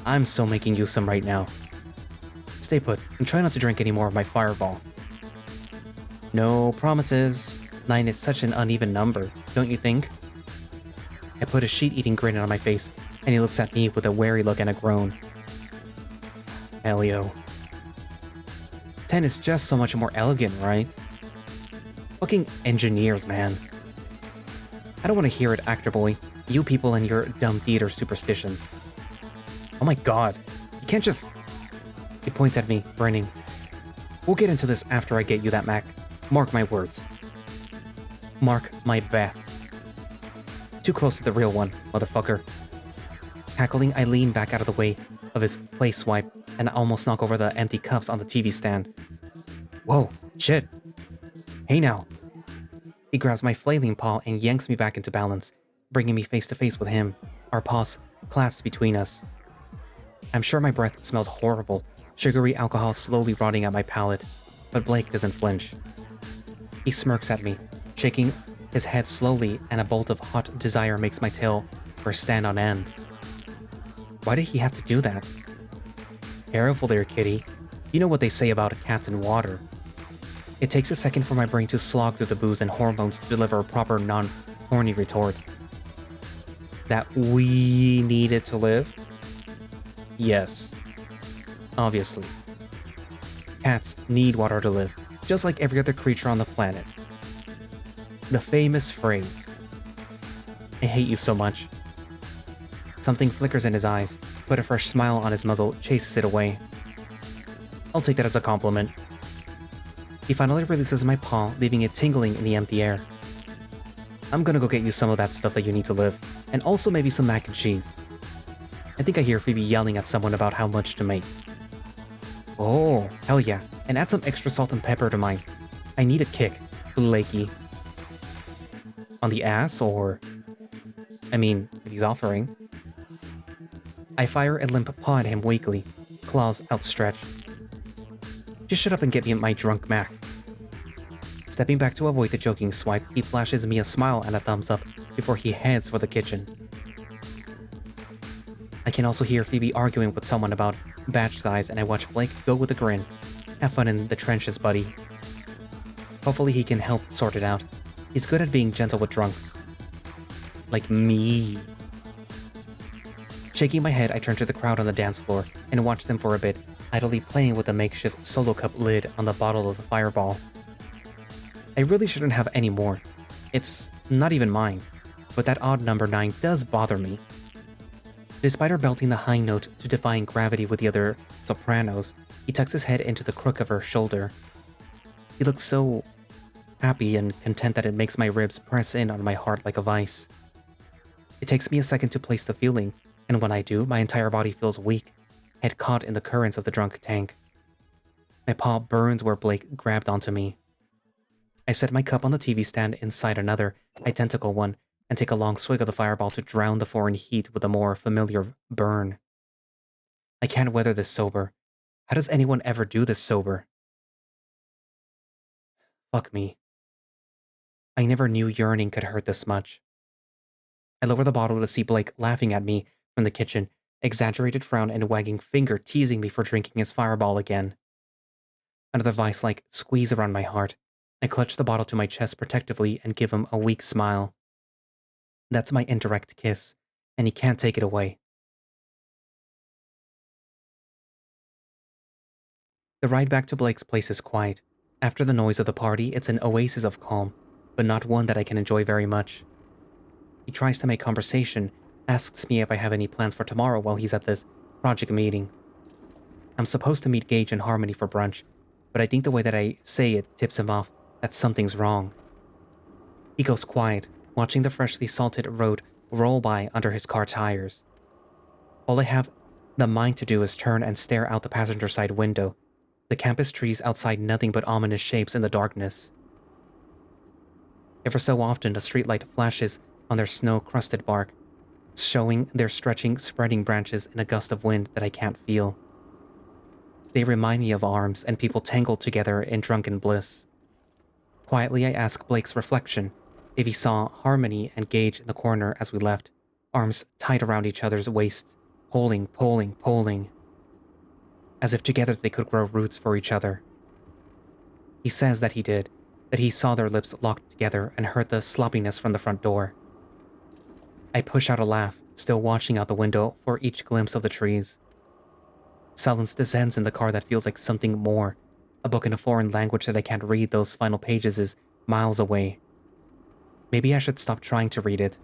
I'm so making you some right now. Stay put, and try not to drink any more of my fireball. No promises. 9 is such an uneven number, don't you think? I put a sheet-eating grin on my face, and he looks at me with a wary look and a groan. Elio. 10 is just so much more elegant, right? Fucking engineers, man. I don't want to hear it, actor boy. You people and your dumb theater superstitions. Oh my god. You can't just... He points at me, grinning. We'll get into this after I get you that Mac. Mark my words. Mark my bet. Too close to the real one, motherfucker. Cackling, I lean back out of the way of his play swipe and almost knock over the empty cups on the TV stand. Whoa, shit. Hey now. He grabs my flailing paw and yanks me back into balance, bringing me face to face with him. Our paws clasp between us. I'm sure my breath smells horrible, sugary alcohol slowly rotting at my palate, but Blake doesn't flinch. He smirks at me, shaking his head slowly, and a bolt of hot desire makes my tail stand on end. Why did he have to do that? Careful there, kitty. You know what they say about cats in water. It takes a second for my brain to slog through the booze and hormones to deliver a proper non-horny retort. That we needed to live? Yes. Obviously. Cats need water to live, just like every other creature on the planet. The famous phrase. I hate you so much. Something flickers in his eyes, but a fresh smile on his muzzle chases it away. I'll take that as a compliment. He finally releases my paw, leaving it tingling in the empty air. I'm gonna go get you some of that stuff that you need to live, and also maybe some mac and cheese. I think I hear Phoebe yelling at someone about how much to make. Oh, hell yeah, and add some extra salt and pepper to mine. I need a kick, Blakey. On the ass, or... I mean, if he's offering. I fire a limp paw at him weakly, claws outstretched. Just shut up and get me my drunk Mac. Stepping back to avoid the joking swipe, he flashes me a smile and a thumbs up before he heads for the kitchen. I can also hear Phoebe arguing with someone about batch size, and I watch Blake go with a grin. Have fun in the trenches, buddy. Hopefully he can help sort it out. He's good at being gentle with drunks. Like me. Shaking my head, I turn to the crowd on the dance floor and watch them for a bit, idly playing with the makeshift solo cup lid on the bottle of the fireball. I really shouldn't have any more. It's not even mine, but that odd number 9 does bother me. Despite her belting the high note to defying gravity with the other sopranos, he tucks his head into the crook of her shoulder. He looks so happy and content that it makes my ribs press in on my heart like a vice. It takes me a second to place the feeling, and when I do, my entire body feels weak, head caught in the currents of the drunk tank. My paw burns where Blake grabbed onto me. I set my cup on the TV stand inside another, identical one, and take a long swig of the fireball to drown the foreign heat with a more familiar burn. I can't weather this sober. How does anyone ever do this sober? Fuck me. I never knew yearning could hurt this much. I lower the bottle to see Blake laughing at me from the kitchen, exaggerated frown and wagging finger teasing me for drinking his fireball again. Another vice-like squeeze around my heart. I clutch the bottle to my chest protectively and give him a weak smile. That's my indirect kiss, and he can't take it away. The ride back to Blake's place is quiet. After the noise of the party, it's an oasis of calm, but not one that I can enjoy very much. He tries to make conversation, asks me if I have any plans for tomorrow while he's at this project meeting. I'm supposed to meet Gage and Harmony for brunch, but I think the way that I say it tips him off that something's wrong. He goes quiet, watching the freshly salted road roll by under his car tires. All I have the mind to do is turn and stare out the passenger side window. The campus trees outside nothing but ominous shapes in the darkness. Ever so often, the streetlight flashes on their snow-crusted bark, showing their stretching, spreading branches in a gust of wind that I can't feel. They remind me of arms and people tangled together in drunken bliss. Quietly, I ask Blake's reflection if he saw Harmony and Gage in the corner as we left, arms tied around each other's waists, pulling, as if together they could grow roots for each other. He says that he did, that he saw their lips locked together and heard the sloppiness from the front door. I push out a laugh, still watching out the window for each glimpse of the trees. Silence descends in the car that feels like something more. A book in a foreign language that I can't read those final pages is miles away. Maybe I should stop trying to read it.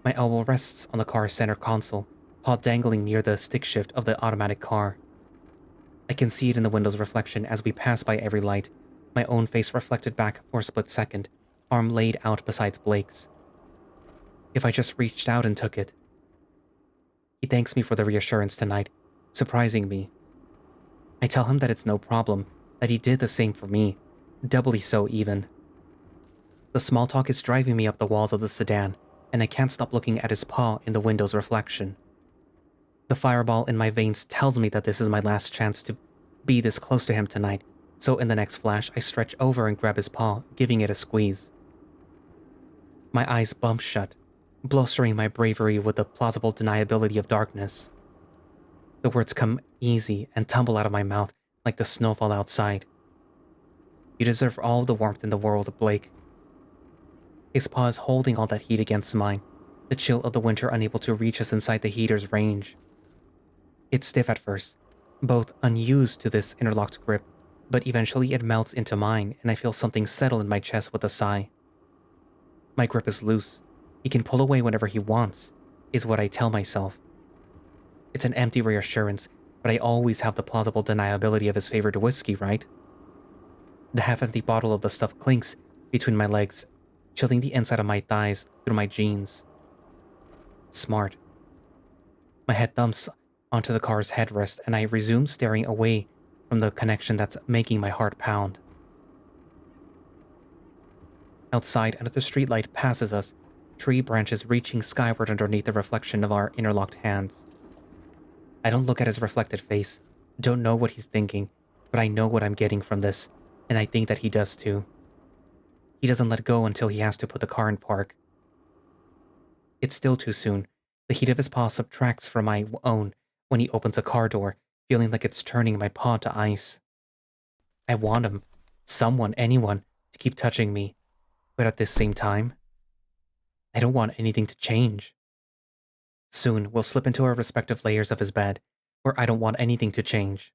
My elbow rests on the car's center console, paw dangling near the stick shift of the automatic car. I can see it in the window's reflection as we pass by every light, my own face reflected back for a split second, arm laid out beside Blake's. If I just reached out and took it. He thanks me for the reassurance tonight, surprising me. I tell him that it's no problem, that he did the same for me, doubly so even. The small talk is driving me up the walls of the sedan, and I can't stop looking at his paw in the window's reflection. The fireball in my veins tells me that this is my last chance to be this close to him tonight, so in the next flash I stretch over and grab his paw, giving it a squeeze. My eyes bump shut, blustering my bravery with the plausible deniability of darkness. The words come easy and tumble out of my mouth like the snowfall outside. You deserve all the warmth in the world, Blake. His paw is holding all that heat against mine, the chill of the winter unable to reach us inside the heater's range. It's stiff at first, both unused to this interlocked grip, but eventually it melts into mine and I feel something settle in my chest with a sigh. My grip is loose. He can pull away whenever he wants, is what I tell myself. It's an empty reassurance, but I always have the plausible deniability of his favorite whiskey, right? The half-empty bottle of the stuff clinks between my legs, chilling the inside of my thighs through my jeans. Smart. My head thumps onto the car's headrest and I resume staring away from the connection that's making my heart pound. Outside, another streetlight passes us, tree branches reaching skyward underneath the reflection of our interlocked hands. I don't look at his reflected face, don't know what he's thinking, but I know what I'm getting from this, and I think that he does too. He doesn't let go until he has to put the car in park. It's still too soon. The heat of his paw subtracts from my own when he opens a car door, feeling like it's turning my paw to ice. I want him, someone, anyone, to keep touching me, but at this same time, I don't want anything to change. Soon, we'll slip into our respective layers of his bed, where I don't want anything to change.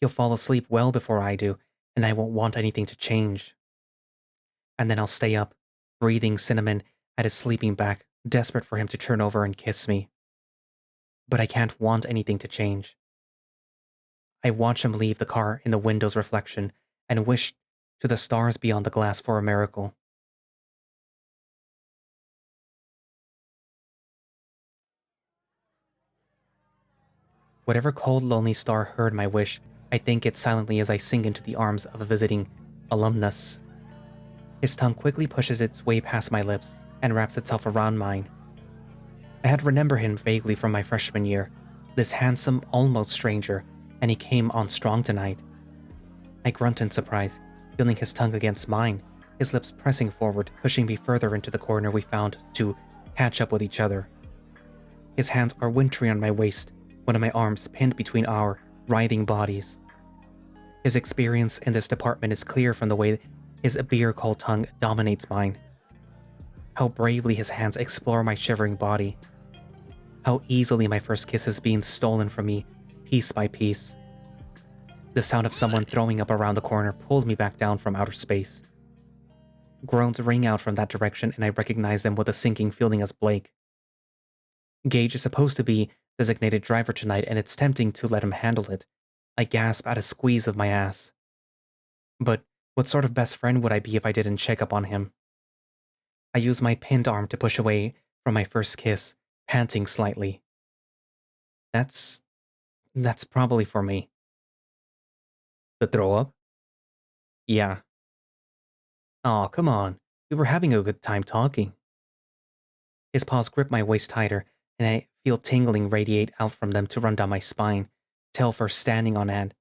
He'll fall asleep well before I do, and I won't want anything to change. And then I'll stay up, breathing cinnamon at his sleeping back, desperate for him to turn over and kiss me. But I can't want anything to change. I watch him leave the car in the window's reflection and wish to the stars beyond the glass for a miracle. Whatever cold, lonely star heard my wish, I thank it silently as I sink into the arms of a visiting alumnus. His tongue quickly pushes its way past my lips and wraps itself around mine. I had remembered him vaguely from my freshman year, this handsome, almost stranger, and he came on strong tonight. I grunt in surprise, feeling his tongue against mine, his lips pressing forward, pushing me further into the corner we found to catch up with each other. His hands are wintry on my waist, one of my arms pinned between our writhing bodies. His experience in this department is clear from the way his beer-cold tongue dominates mine. How bravely his hands explore my shivering body. How easily my first kiss is being stolen from me, piece by piece. The sound of someone throwing up around the corner pulls me back down from outer space. Groans ring out from that direction and I recognize them with a sinking feeling as Blake. Gage is supposed to be designated driver tonight and it's tempting to let him handle it. I gasp at a squeeze of my ass. But what sort of best friend would I be if I didn't check up on him? I use my pinned arm to push away from my first kiss, panting slightly. That's probably for me. The throw up? Yeah. Aw, come on. We were having a good time talking. His paws grip my waist tighter, and I feel tingling radiate out from them to run down my spine, tail first standing on end.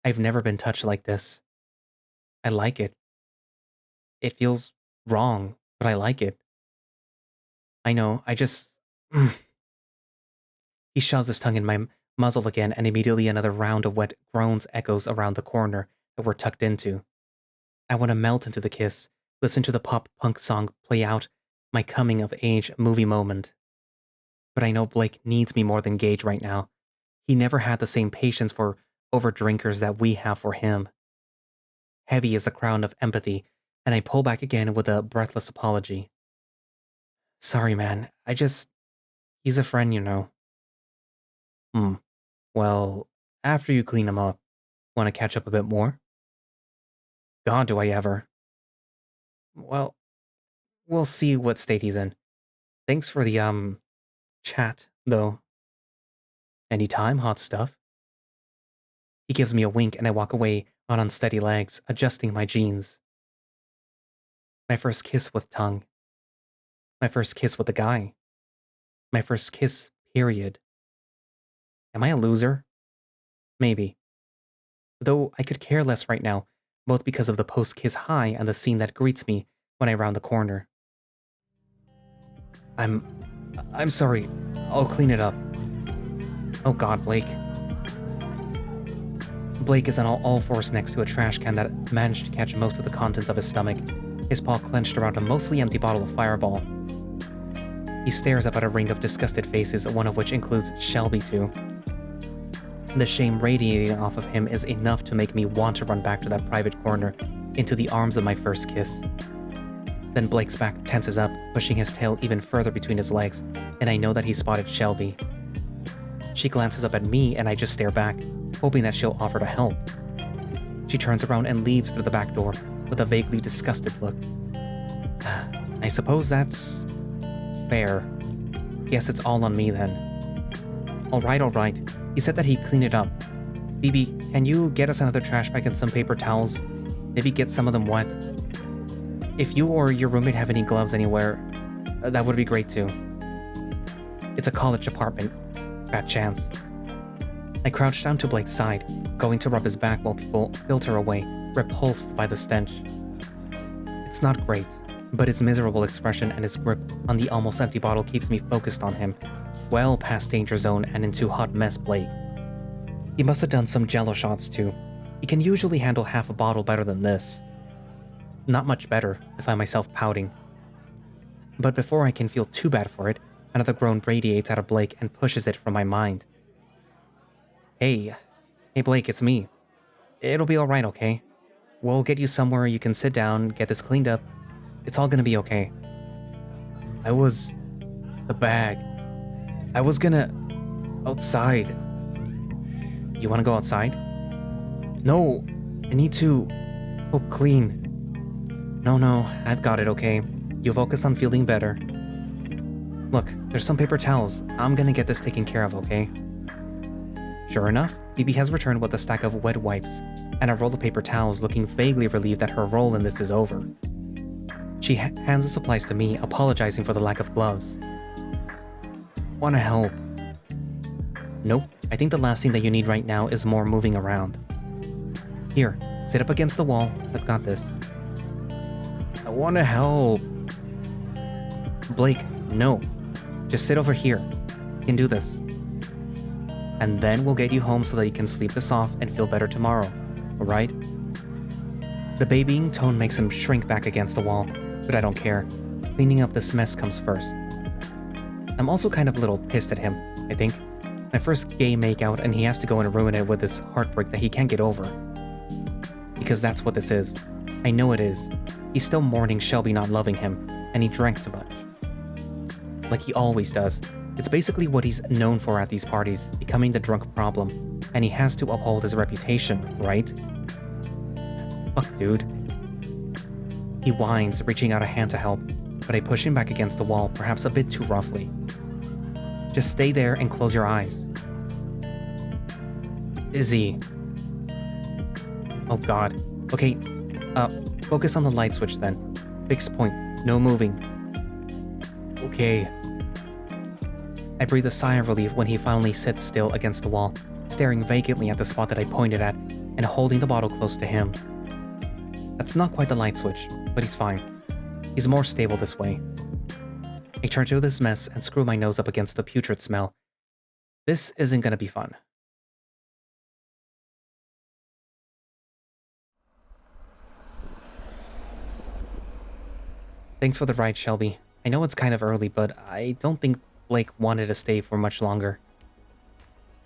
I've never been touched like this. I like it. It feels wrong, but I like it. I know, I just... He shoves his tongue in my muzzle again, and immediately another round of wet groans echoes around the corner that we're tucked into. I want to melt into the kiss, listen to the pop-punk song play out my coming-of-age movie moment. But I know Blake needs me more than Gage right now. He never had the same patience for overdrinkers that we have for him. Heavy is the crown of empathy, and I pull back again with a breathless apology. Sorry, man. He's a friend, you know. Well, after you clean him up, want to catch up a bit more? God, do I ever. Well, we'll see what state he's in. Thanks for the, chat, though. Anytime, hot stuff. He gives me a wink and I walk away on unsteady legs, adjusting my jeans. My first kiss with tongue. My first kiss with a guy. My first kiss, period. Am I a loser? Maybe. Though I could care less right now, both because of the post-kiss high and the scene that greets me when I round the corner. I'm sorry. I'll clean it up. Oh God, Blake. Blake is on all fours next to a trash can that managed to catch most of the contents of his stomach, his paw clenched around a mostly empty bottle of Fireball. He stares up at a ring of disgusted faces, one of which includes Shelby too. The shame radiating off of him is enough to make me want to run back to that private corner, into the arms of my first kiss. Then Blake's back tenses up, pushing his tail even further between his legs, and I know that he spotted Shelby. She glances up at me and I just stare back, hoping that she'll offer to help. She turns around and leaves through the back door with a vaguely disgusted look. I suppose that's... fair. Guess it's all on me then. Alright. He said that he'd clean it up. Phoebe, can you get us another trash bag and some paper towels? Maybe get some of them wet. If you or your roommate have any gloves anywhere, that would be great too. It's a college apartment. Fat chance. I crouch down to Blake's side, going to rub his back while people filter away, repulsed by the stench. It's not great, but his miserable expression and his grip on the almost empty bottle keeps me focused on him, well past danger zone and into hot mess Blake. He must have done some jello shots too. He can usually handle half a bottle better than this. Not much better, I find myself pouting. But before I can feel too bad for it, another groan radiates out of Blake and pushes it from my mind. Hey Blake, it's me. It'll be alright, okay? We'll get you somewhere you can sit down, get this cleaned up. It's all gonna be okay. The bag. I was gonna... outside. You wanna go outside? No, I need to... oh, clean. No, I've got it, okay? You focus on feeling better. Look, there's some paper towels. I'm gonna get this taken care of, okay? Sure enough, Phoebe has returned with a stack of wet wipes and a roll of paper towels, looking vaguely relieved that her role in this is over. She hands the supplies to me, apologizing for the lack of gloves. Wanna help? Nope, I think the last thing that you need right now is more moving around. Here, sit up against the wall. I've got this. I wanna help. Blake, no. Just sit over here. can do this. And then we'll get you home so that you can sleep this off and feel better tomorrow, alright? The babying tone makes him shrink back against the wall, but I don't care. Cleaning up this mess comes first. I'm also kind of a little pissed at him, I think. My first gay makeout and he has to go and ruin it with this heartbreak that he can't get over. Because that's what this is. I know it is. He's still mourning Shelby not loving him, and he drank too much. Like he always does. It's basically what he's known for at these parties, becoming the drunk problem, and he has to uphold his reputation, right? Fuck, dude. He whines, reaching out a hand to help, but I push him back against the wall, perhaps a bit too roughly. Just stay there and close your eyes. Izzy. Oh god. Okay, focus on the light switch then. Fixed point, no moving. Okay. I breathe a sigh of relief when he finally sits still against the wall, staring vacantly at the spot that I pointed at and holding the bottle close to him. That's not quite the light switch, but he's fine. He's more stable this way. I turn to this mess and screw my nose up against the putrid smell. This isn't gonna be fun. Thanks for the ride, Shelby. I know it's kind of early, but I don't think Blake wanted to stay for much longer.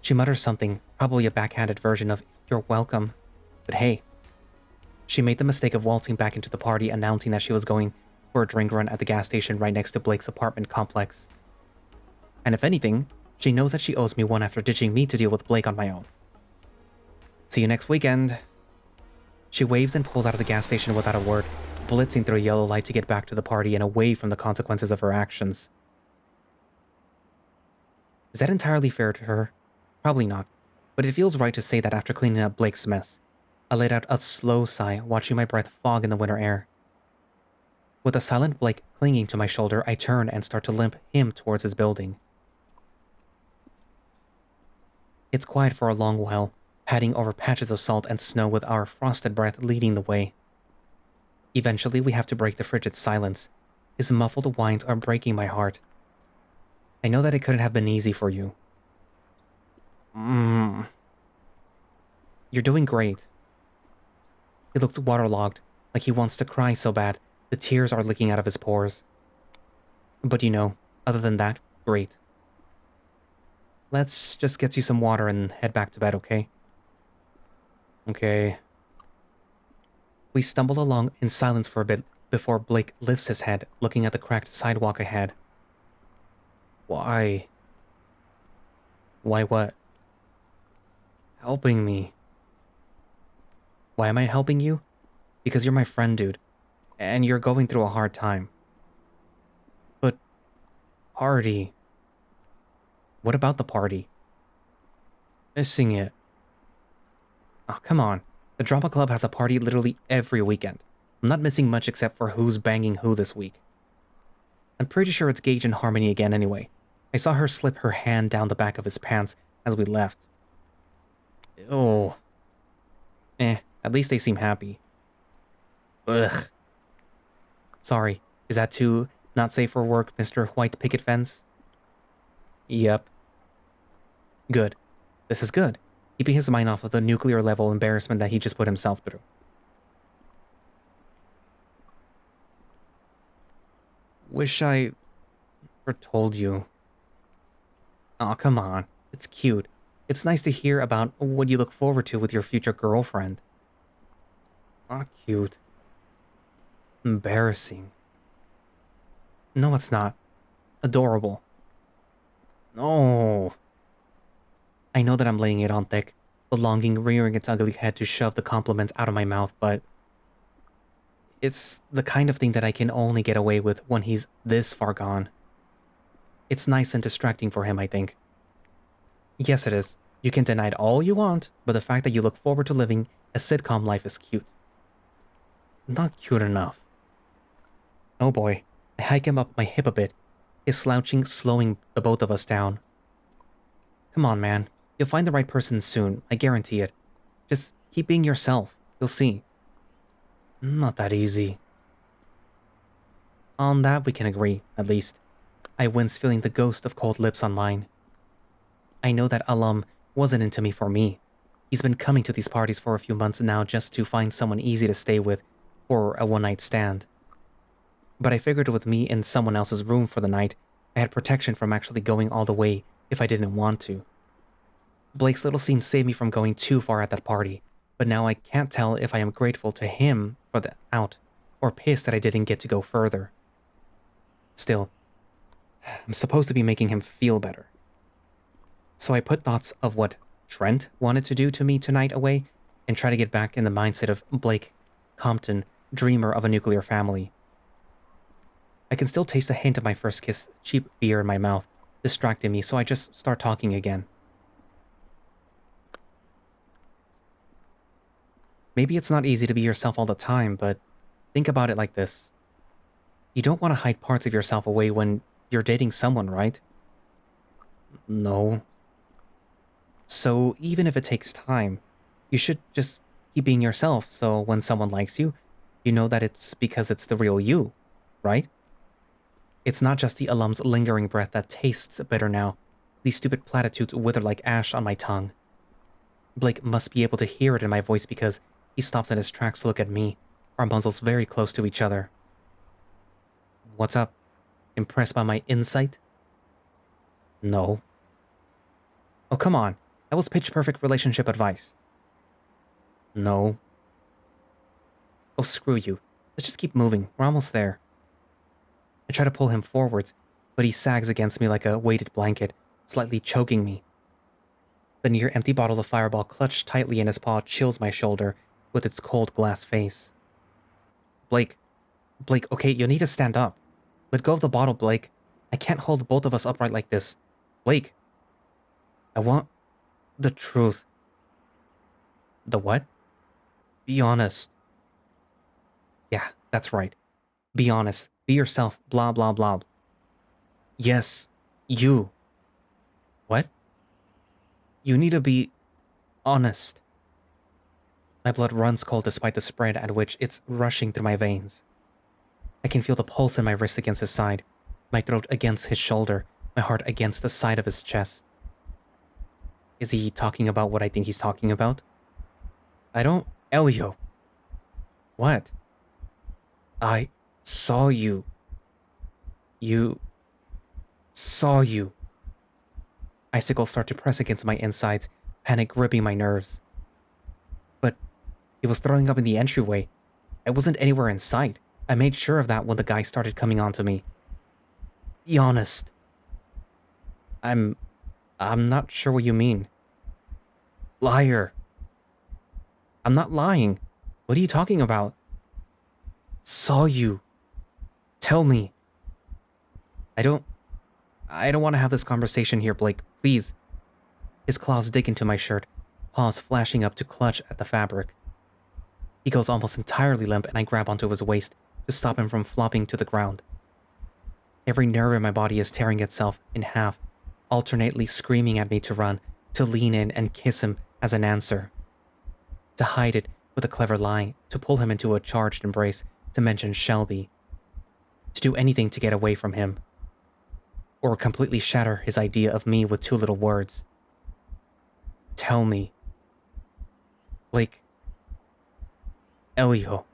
She mutters something, probably a backhanded version of, "You're welcome." But hey. She made the mistake of waltzing back into the party, announcing that she was going for a drink run at the gas station right next to Blake's apartment complex. And if anything, she knows that she owes me one after ditching me to deal with Blake on my own. See you next weekend. She waves and pulls out of the gas station without a word, blitzing through a yellow light to get back to the party and away from the consequences of her actions. Is that entirely fair to her? Probably not, but it feels right to say that after cleaning up Blake's mess. I let out a slow sigh, watching my breath fog in the winter air. With a silent Blake clinging to my shoulder, I turn and start to limp him towards his building. It's quiet for a long while, padding over patches of salt and snow with our frosted breath leading the way. Eventually, we have to break the frigid silence. His muffled whines are breaking my heart. I know that it couldn't have been easy for you. You're doing great. He looks waterlogged, like he wants to cry so bad, the tears are leaking out of his pores. But you know, other than that, great. Let's just get you some water and head back to bed, okay? Okay. We stumble along in silence for a bit before Blake lifts his head, looking at the cracked sidewalk ahead. Why? Why what? Helping me. Why am I helping you? Because you're my friend, dude. And you're going through a hard time. But... party. What about the party? Missing it. Oh, come on. The drama club has a party literally every weekend. I'm not missing much except for who's banging who this week. I'm pretty sure it's Gage and Harmony again anyway. I saw her slip her hand down the back of his pants as we left. Ew. At least they seem happy. Ugh. Sorry, is that too not safe for work, Mr. White Picket Fence? Yep. Good. This is good. Keeping his mind off of the nuclear level embarrassment that he just put himself through. Wish I never told you. Aw, come on. It's cute. It's nice to hear about what you look forward to with your future girlfriend. Not cute. Embarrassing. No, it's not. Adorable. No. I know that I'm laying it on thick, the longing rearing its ugly head to shove the compliments out of my mouth, but it's the kind of thing that I can only get away with when he's this far gone. It's nice and distracting for him, I think. Yes, it is. You can deny it all you want, but the fact that you look forward to living a sitcom life is cute. Not cute enough. Oh boy, I hike him up my hip a bit, his slouching slowing the both of us down. Come on, man. You'll find the right person soon, I guarantee it. Just keep being yourself, you'll see. Not that easy. On that we can agree, at least. I wince, feeling the ghost of cold lips on mine. I know that alum wasn't into me for me. He's been coming to these parties for a few months now just to find someone easy to stay with for a one-night stand. But I figured with me in someone else's room for the night, I had protection from actually going all the way if I didn't want to. Blake's little scene saved me from going too far at that party, but now I can't tell if I am grateful to him for the out, or pissed that I didn't get to go further. Still, I'm supposed to be making him feel better. So I put thoughts of what Trent wanted to do to me tonight away and try to get back in the mindset of Blake Compton, dreamer of a nuclear family. I can still taste a hint of my first kiss cheap beer in my mouth, distracting me, so I just start talking again. Maybe it's not easy to be yourself all the time, but think about it like this. You don't want to hide parts of yourself away when you're dating someone, right? No. So even if it takes time, you should just keep being yourself, so when someone likes you, you know that it's because it's the real you, right? It's not just the alum's lingering breath that tastes bitter now. These stupid platitudes wither like ash on my tongue. Blake must be able to hear it in my voice because he stops in his tracks to look at me, our muzzles very close to each other. What's up? Impressed by my insight? No. Oh, come on. That was pitch-perfect relationship advice. No. Oh, screw you. Let's just keep moving. We're almost there. I try to pull him forwards, but he sags against me like a weighted blanket, slightly choking me. The near-empty bottle of Fireball clutched tightly in his paw chills my shoulder with its cold glass face. Blake, okay, you need to stand up. Let go of the bottle, Blake. I can't hold both of us upright like this. Blake. I want the truth. The what? Be honest. Yeah, that's right. Be honest. Be yourself. Blah, blah, blah. Yes, you. What? You need to be honest. My blood runs cold despite the spread at which it's rushing through my veins. I can feel the pulse in my wrist against his side, my throat against his shoulder, my heart against the side of his chest. Is he talking about what I think he's talking about? Elio. What? I saw you. You saw you. Icicles start to press against my insides, panic gripping my nerves. But he was throwing up in the entryway. I wasn't anywhere in sight. I made sure of that when the guy started coming on to me. Be honest. I'm not sure what you mean. Liar. I'm not lying. What are you talking about? Saw you. Tell me. I don't want to have this conversation here, Blake. Please. His claws dig into my shirt, paws flashing up to clutch at the fabric. He goes almost entirely limp and I grab onto his waist to stop him from flopping to the ground. Every nerve in my body is tearing itself in half, alternately screaming at me to run, to lean in and kiss him as an answer. To hide it with a clever lie, to pull him into a charged embrace, to mention Shelby. To do anything to get away from him. Or completely shatter his idea of me with 2 little words. Tell me. Blake. Elio.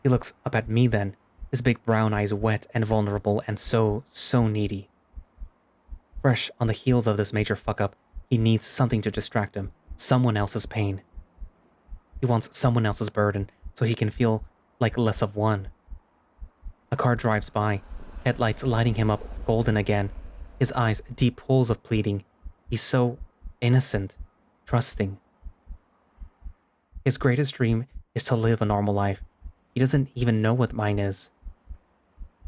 He looks up at me then, his big brown eyes wet and vulnerable and so needy. Fresh on the heels of this major fuck-up, he needs something to distract him, someone else's pain. He wants someone else's burden so he can feel like less of one. A car drives by, headlights lighting him up golden again, his eyes deep pools of pleading. He's so innocent, trusting. His greatest dream is to live a normal life. He doesn't even know what mine is.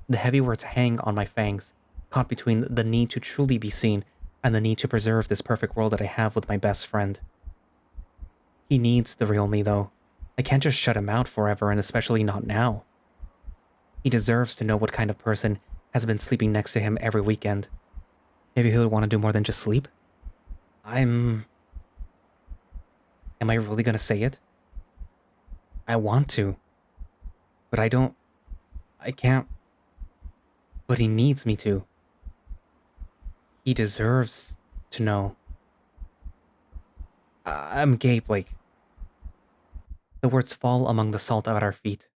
The heavy words hang on my fangs, caught between the need to truly be seen and the need to preserve this perfect world that I have with my best friend. He needs the real me, though. I can't just shut him out forever, and especially not now. He deserves to know what kind of person has been sleeping next to him every weekend. Maybe he'll want to do more than just sleep? Am I really gonna say it? I want to. But I can't. But he needs me to. He deserves to know. I'm gay, Blake. The words fall among the salt at our feet.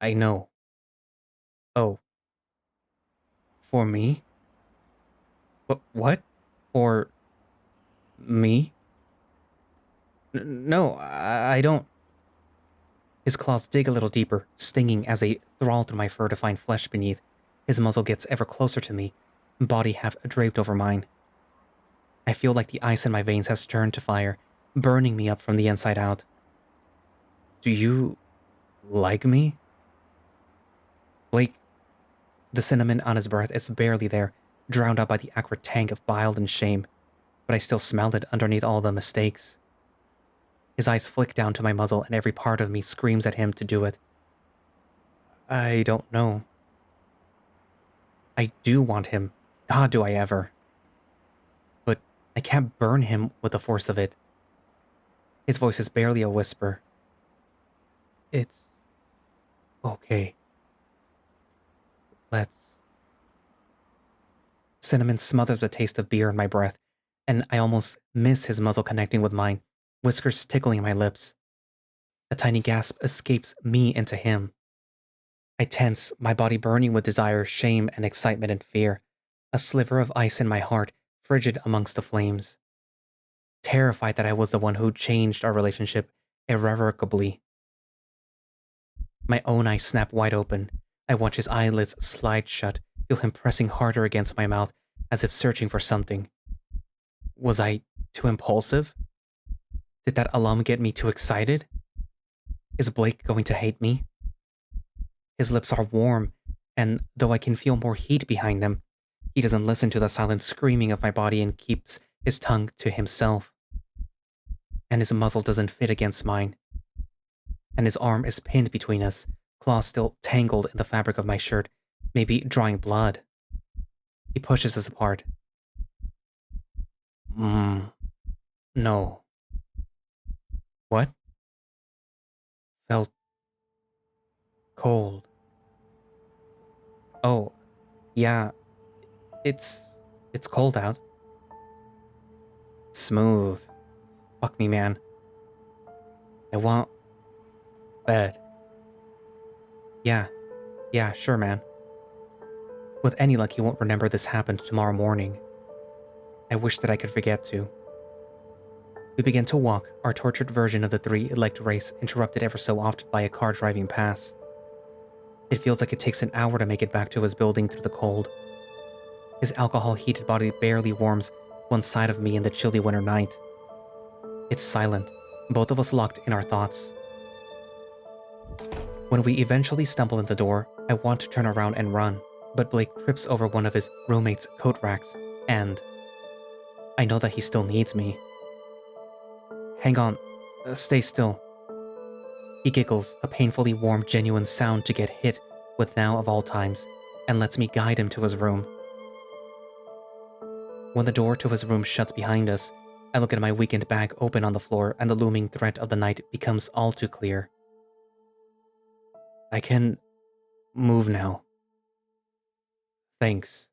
I know. Oh, for me? What? For me? No, I don't. His claws dig a little deeper, stinging as they thaw through my fur to find flesh beneath. His muzzle gets ever closer to me, body half draped over mine. I feel like the ice in my veins has turned to fire, burning me up from the inside out. Do you like me? Blake, the cinnamon on his breath is barely there, drowned out by the acrid tank of bile and shame, but I still smelled it underneath all the mistakes. His eyes flick down to my muzzle and every part of me screams at him to do it. I don't know. I do want him. God, do I ever. But I can't burn him with the force of it. His voice is barely a whisper. It's okay. Let's... Cinnamon smothers a taste of beer in my breath, and I almost miss his muzzle connecting with mine, whiskers tickling my lips. A tiny gasp escapes me into him. I tense, my body burning with desire, shame, and excitement and fear, a sliver of ice in my heart, frigid amongst the flames. Terrified that I was the one who changed our relationship irrevocably. My own eyes snap wide open. I watch his eyelids slide shut, feel him pressing harder against my mouth, as if searching for something. Was I too impulsive? Did that alarm get me too excited? Is Blake going to hate me? His lips are warm, and though I can feel more heat behind them, he doesn't listen to the silent screaming of my body and keeps his tongue to himself. And his muzzle doesn't fit against mine. And his arm is pinned between us, claws still tangled in the fabric of my shirt, maybe drawing blood. He pushes us apart. No. What? Felt cold. Oh, yeah. It's cold out. Smooth. Fuck me, man. I want bed. Yeah, sure, man. With any luck, he won't remember this happened tomorrow morning. I wish that I could forget to. We begin to walk, our tortured version of the three-legged race interrupted ever so often by a car driving past. It feels like it takes an hour to make it back to his building through the cold. His alcohol-heated body barely warms one side of me in the chilly winter night. It's silent, both of us locked in our thoughts. When we eventually stumble in the door, I want to turn around and run, but Blake trips over one of his roommate's coat racks, and I know that he still needs me. Hang on, stay still. He giggles, a painfully warm, genuine sound to get hit with now of all times, and lets me guide him to his room. When the door to his room shuts behind us, I look at my weekend bag open on the floor and the looming threat of the night becomes all too clear. I can move now. Thanks.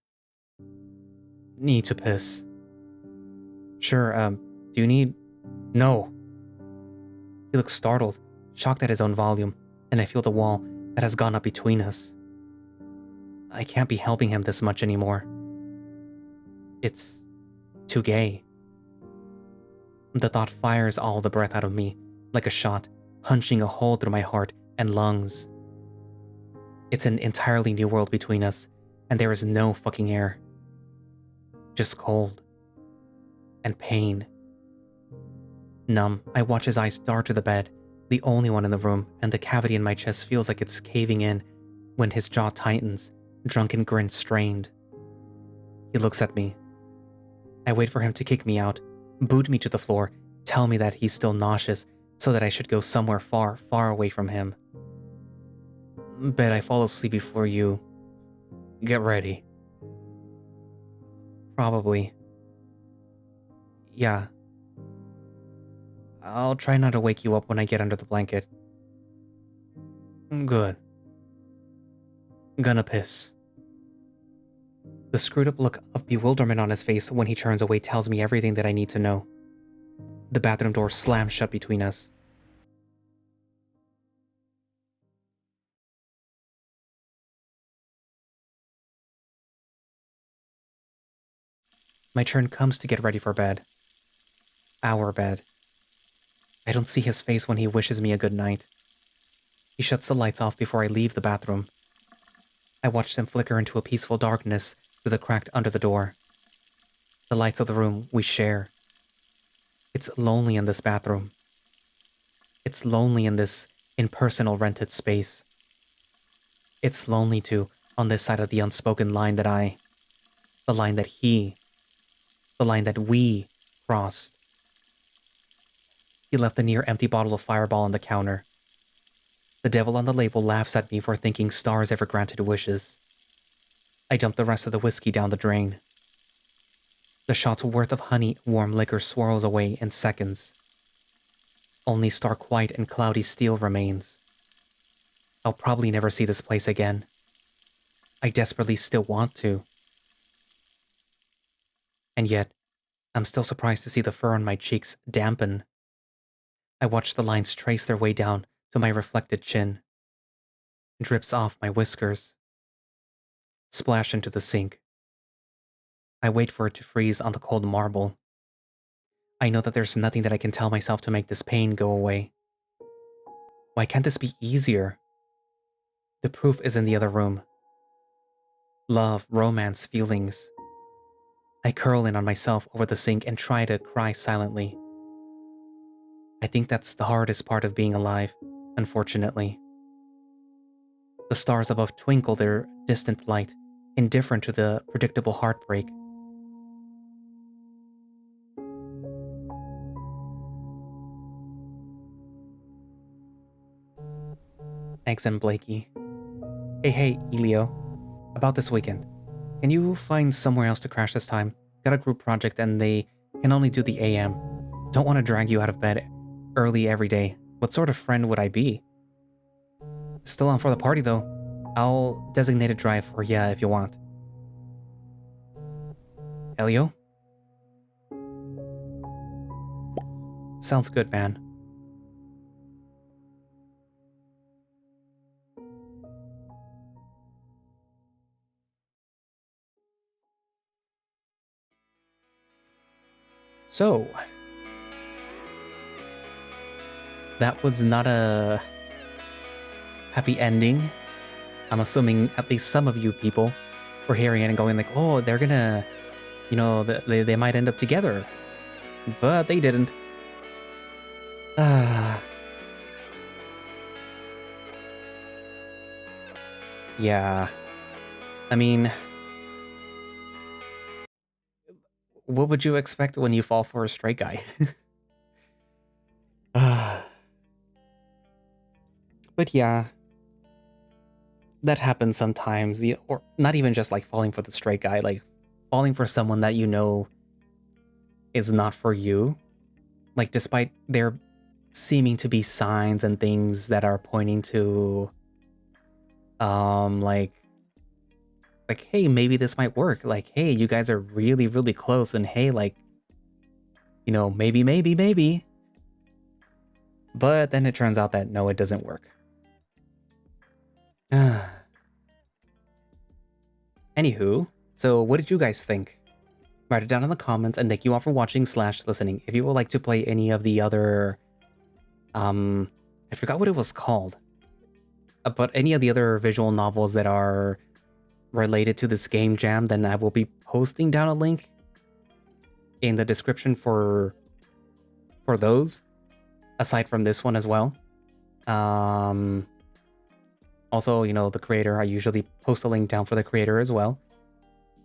Need to piss. Sure, do you need... No. He looks startled, shocked at his own volume, and I feel the wall that has gone up between us. I can't be helping him this much anymore. It's too gay. The thought fires all the breath out of me, like a shot, punching a hole through my heart and lungs. It's an entirely new world between us, and there is no fucking air. Just cold. And pain. Numb, I watch his eyes dart to the bed, the only one in the room, and the cavity in my chest feels like it's caving in when his jaw tightens, drunken grin strained. He looks at me. I wait for him to kick me out, boot me to the floor, tell me that he's still nauseous, so that I should go somewhere far, far away from him. Bet I fall asleep before you get ready. Probably. Yeah. I'll try not to wake you up when I get under the blanket. Good. Gonna piss. The screwed up look of bewilderment on his face when he turns away tells me everything that I need to know. The bathroom door slams shut between us. My turn comes to get ready for bed. Our bed. I don't see his face when he wishes me a good night. He shuts the lights off before I leave the bathroom. I watch them flicker into a peaceful darkness through the crack under the door. The lights of the room we share. It's lonely in this bathroom. It's lonely in this impersonal rented space. It's lonely too on this side of the unspoken line that the line that the line that we crossed. He left the near empty bottle of Fireball on the counter. The devil on the label laughs at me for thinking stars ever granted wishes. I dump the rest of the whiskey down the drain. The shot's worth of honey warm liquor swirls away in seconds. Only stark white and cloudy steel remains. I'll probably never see this place again. I desperately still want to. And yet, I'm still surprised to see the fur on my cheeks dampen. I watch the lines trace their way down to my reflected chin. Drips off my whiskers. Splash into the sink. I wait for it to freeze on the cold marble. I know that there's nothing that I can tell myself to make this pain go away. Why can't this be easier? The proof is in the other room. Love, romance, feelings. I curl in on myself over the sink and try to cry silently. I think that's the hardest part of being alive, unfortunately. The stars above twinkle their distant light, indifferent to the predictable heartbreak. Eggs and Blakey. Hey, Elio. About this weekend. Can you find somewhere else to crash this time? Got a group project and they can only do the AM. Don't want to drag you out of bed early every day. What sort of friend would I be? Still on for the party though. I'll designate a drive for ya if you want. Elio? Sounds good, man. So, that was not a happy ending. I'm assuming at least some of you people were hearing it and going like, oh, they're gonna, they might end up together. But they didn't. Yeah. I mean, what would you expect when you fall for a straight guy? But yeah, that happens sometimes. Or not even just like falling for the straight guy, like falling for someone that you know is not for you. Like despite there seeming to be signs and things that are pointing to like hey, maybe this might work. Like, hey, you guys are really, really close, and hey, like, maybe. But then it turns out that no, it doesn't work. Anywho, so what did you guys think? Write it down in the comments, and thank you all for watching / listening. If you would like to play any of the other, I forgot what it was called, but any of the other visual novels that are related to this game jam, then I will be posting down a link in the description for those, aside from this one as well. Also, the creator, I usually post a link down for the creator as well.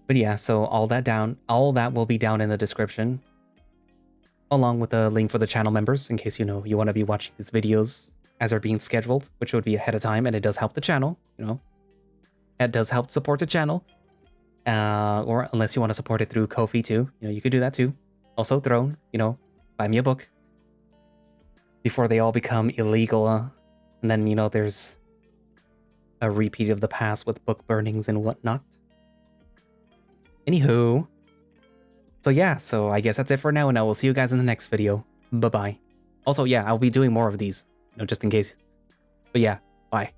But yeah, so all that will be down in the description, along with a link for the channel members, in case, you want to be watching these videos as they're being scheduled, which would be ahead of time, and it does help the channel, It does help support the channel. Or unless you want to support it through Ko-fi too, you could do that too. Also Throne, buy me a book. Before they all become illegal, and then, there's a repeat of the past with book burnings and whatnot. Anywho. So yeah, so I guess that's it for now, and I will see you guys in the next video. Bye-bye. Also, yeah, I'll be doing more of these, just in case. But yeah, bye.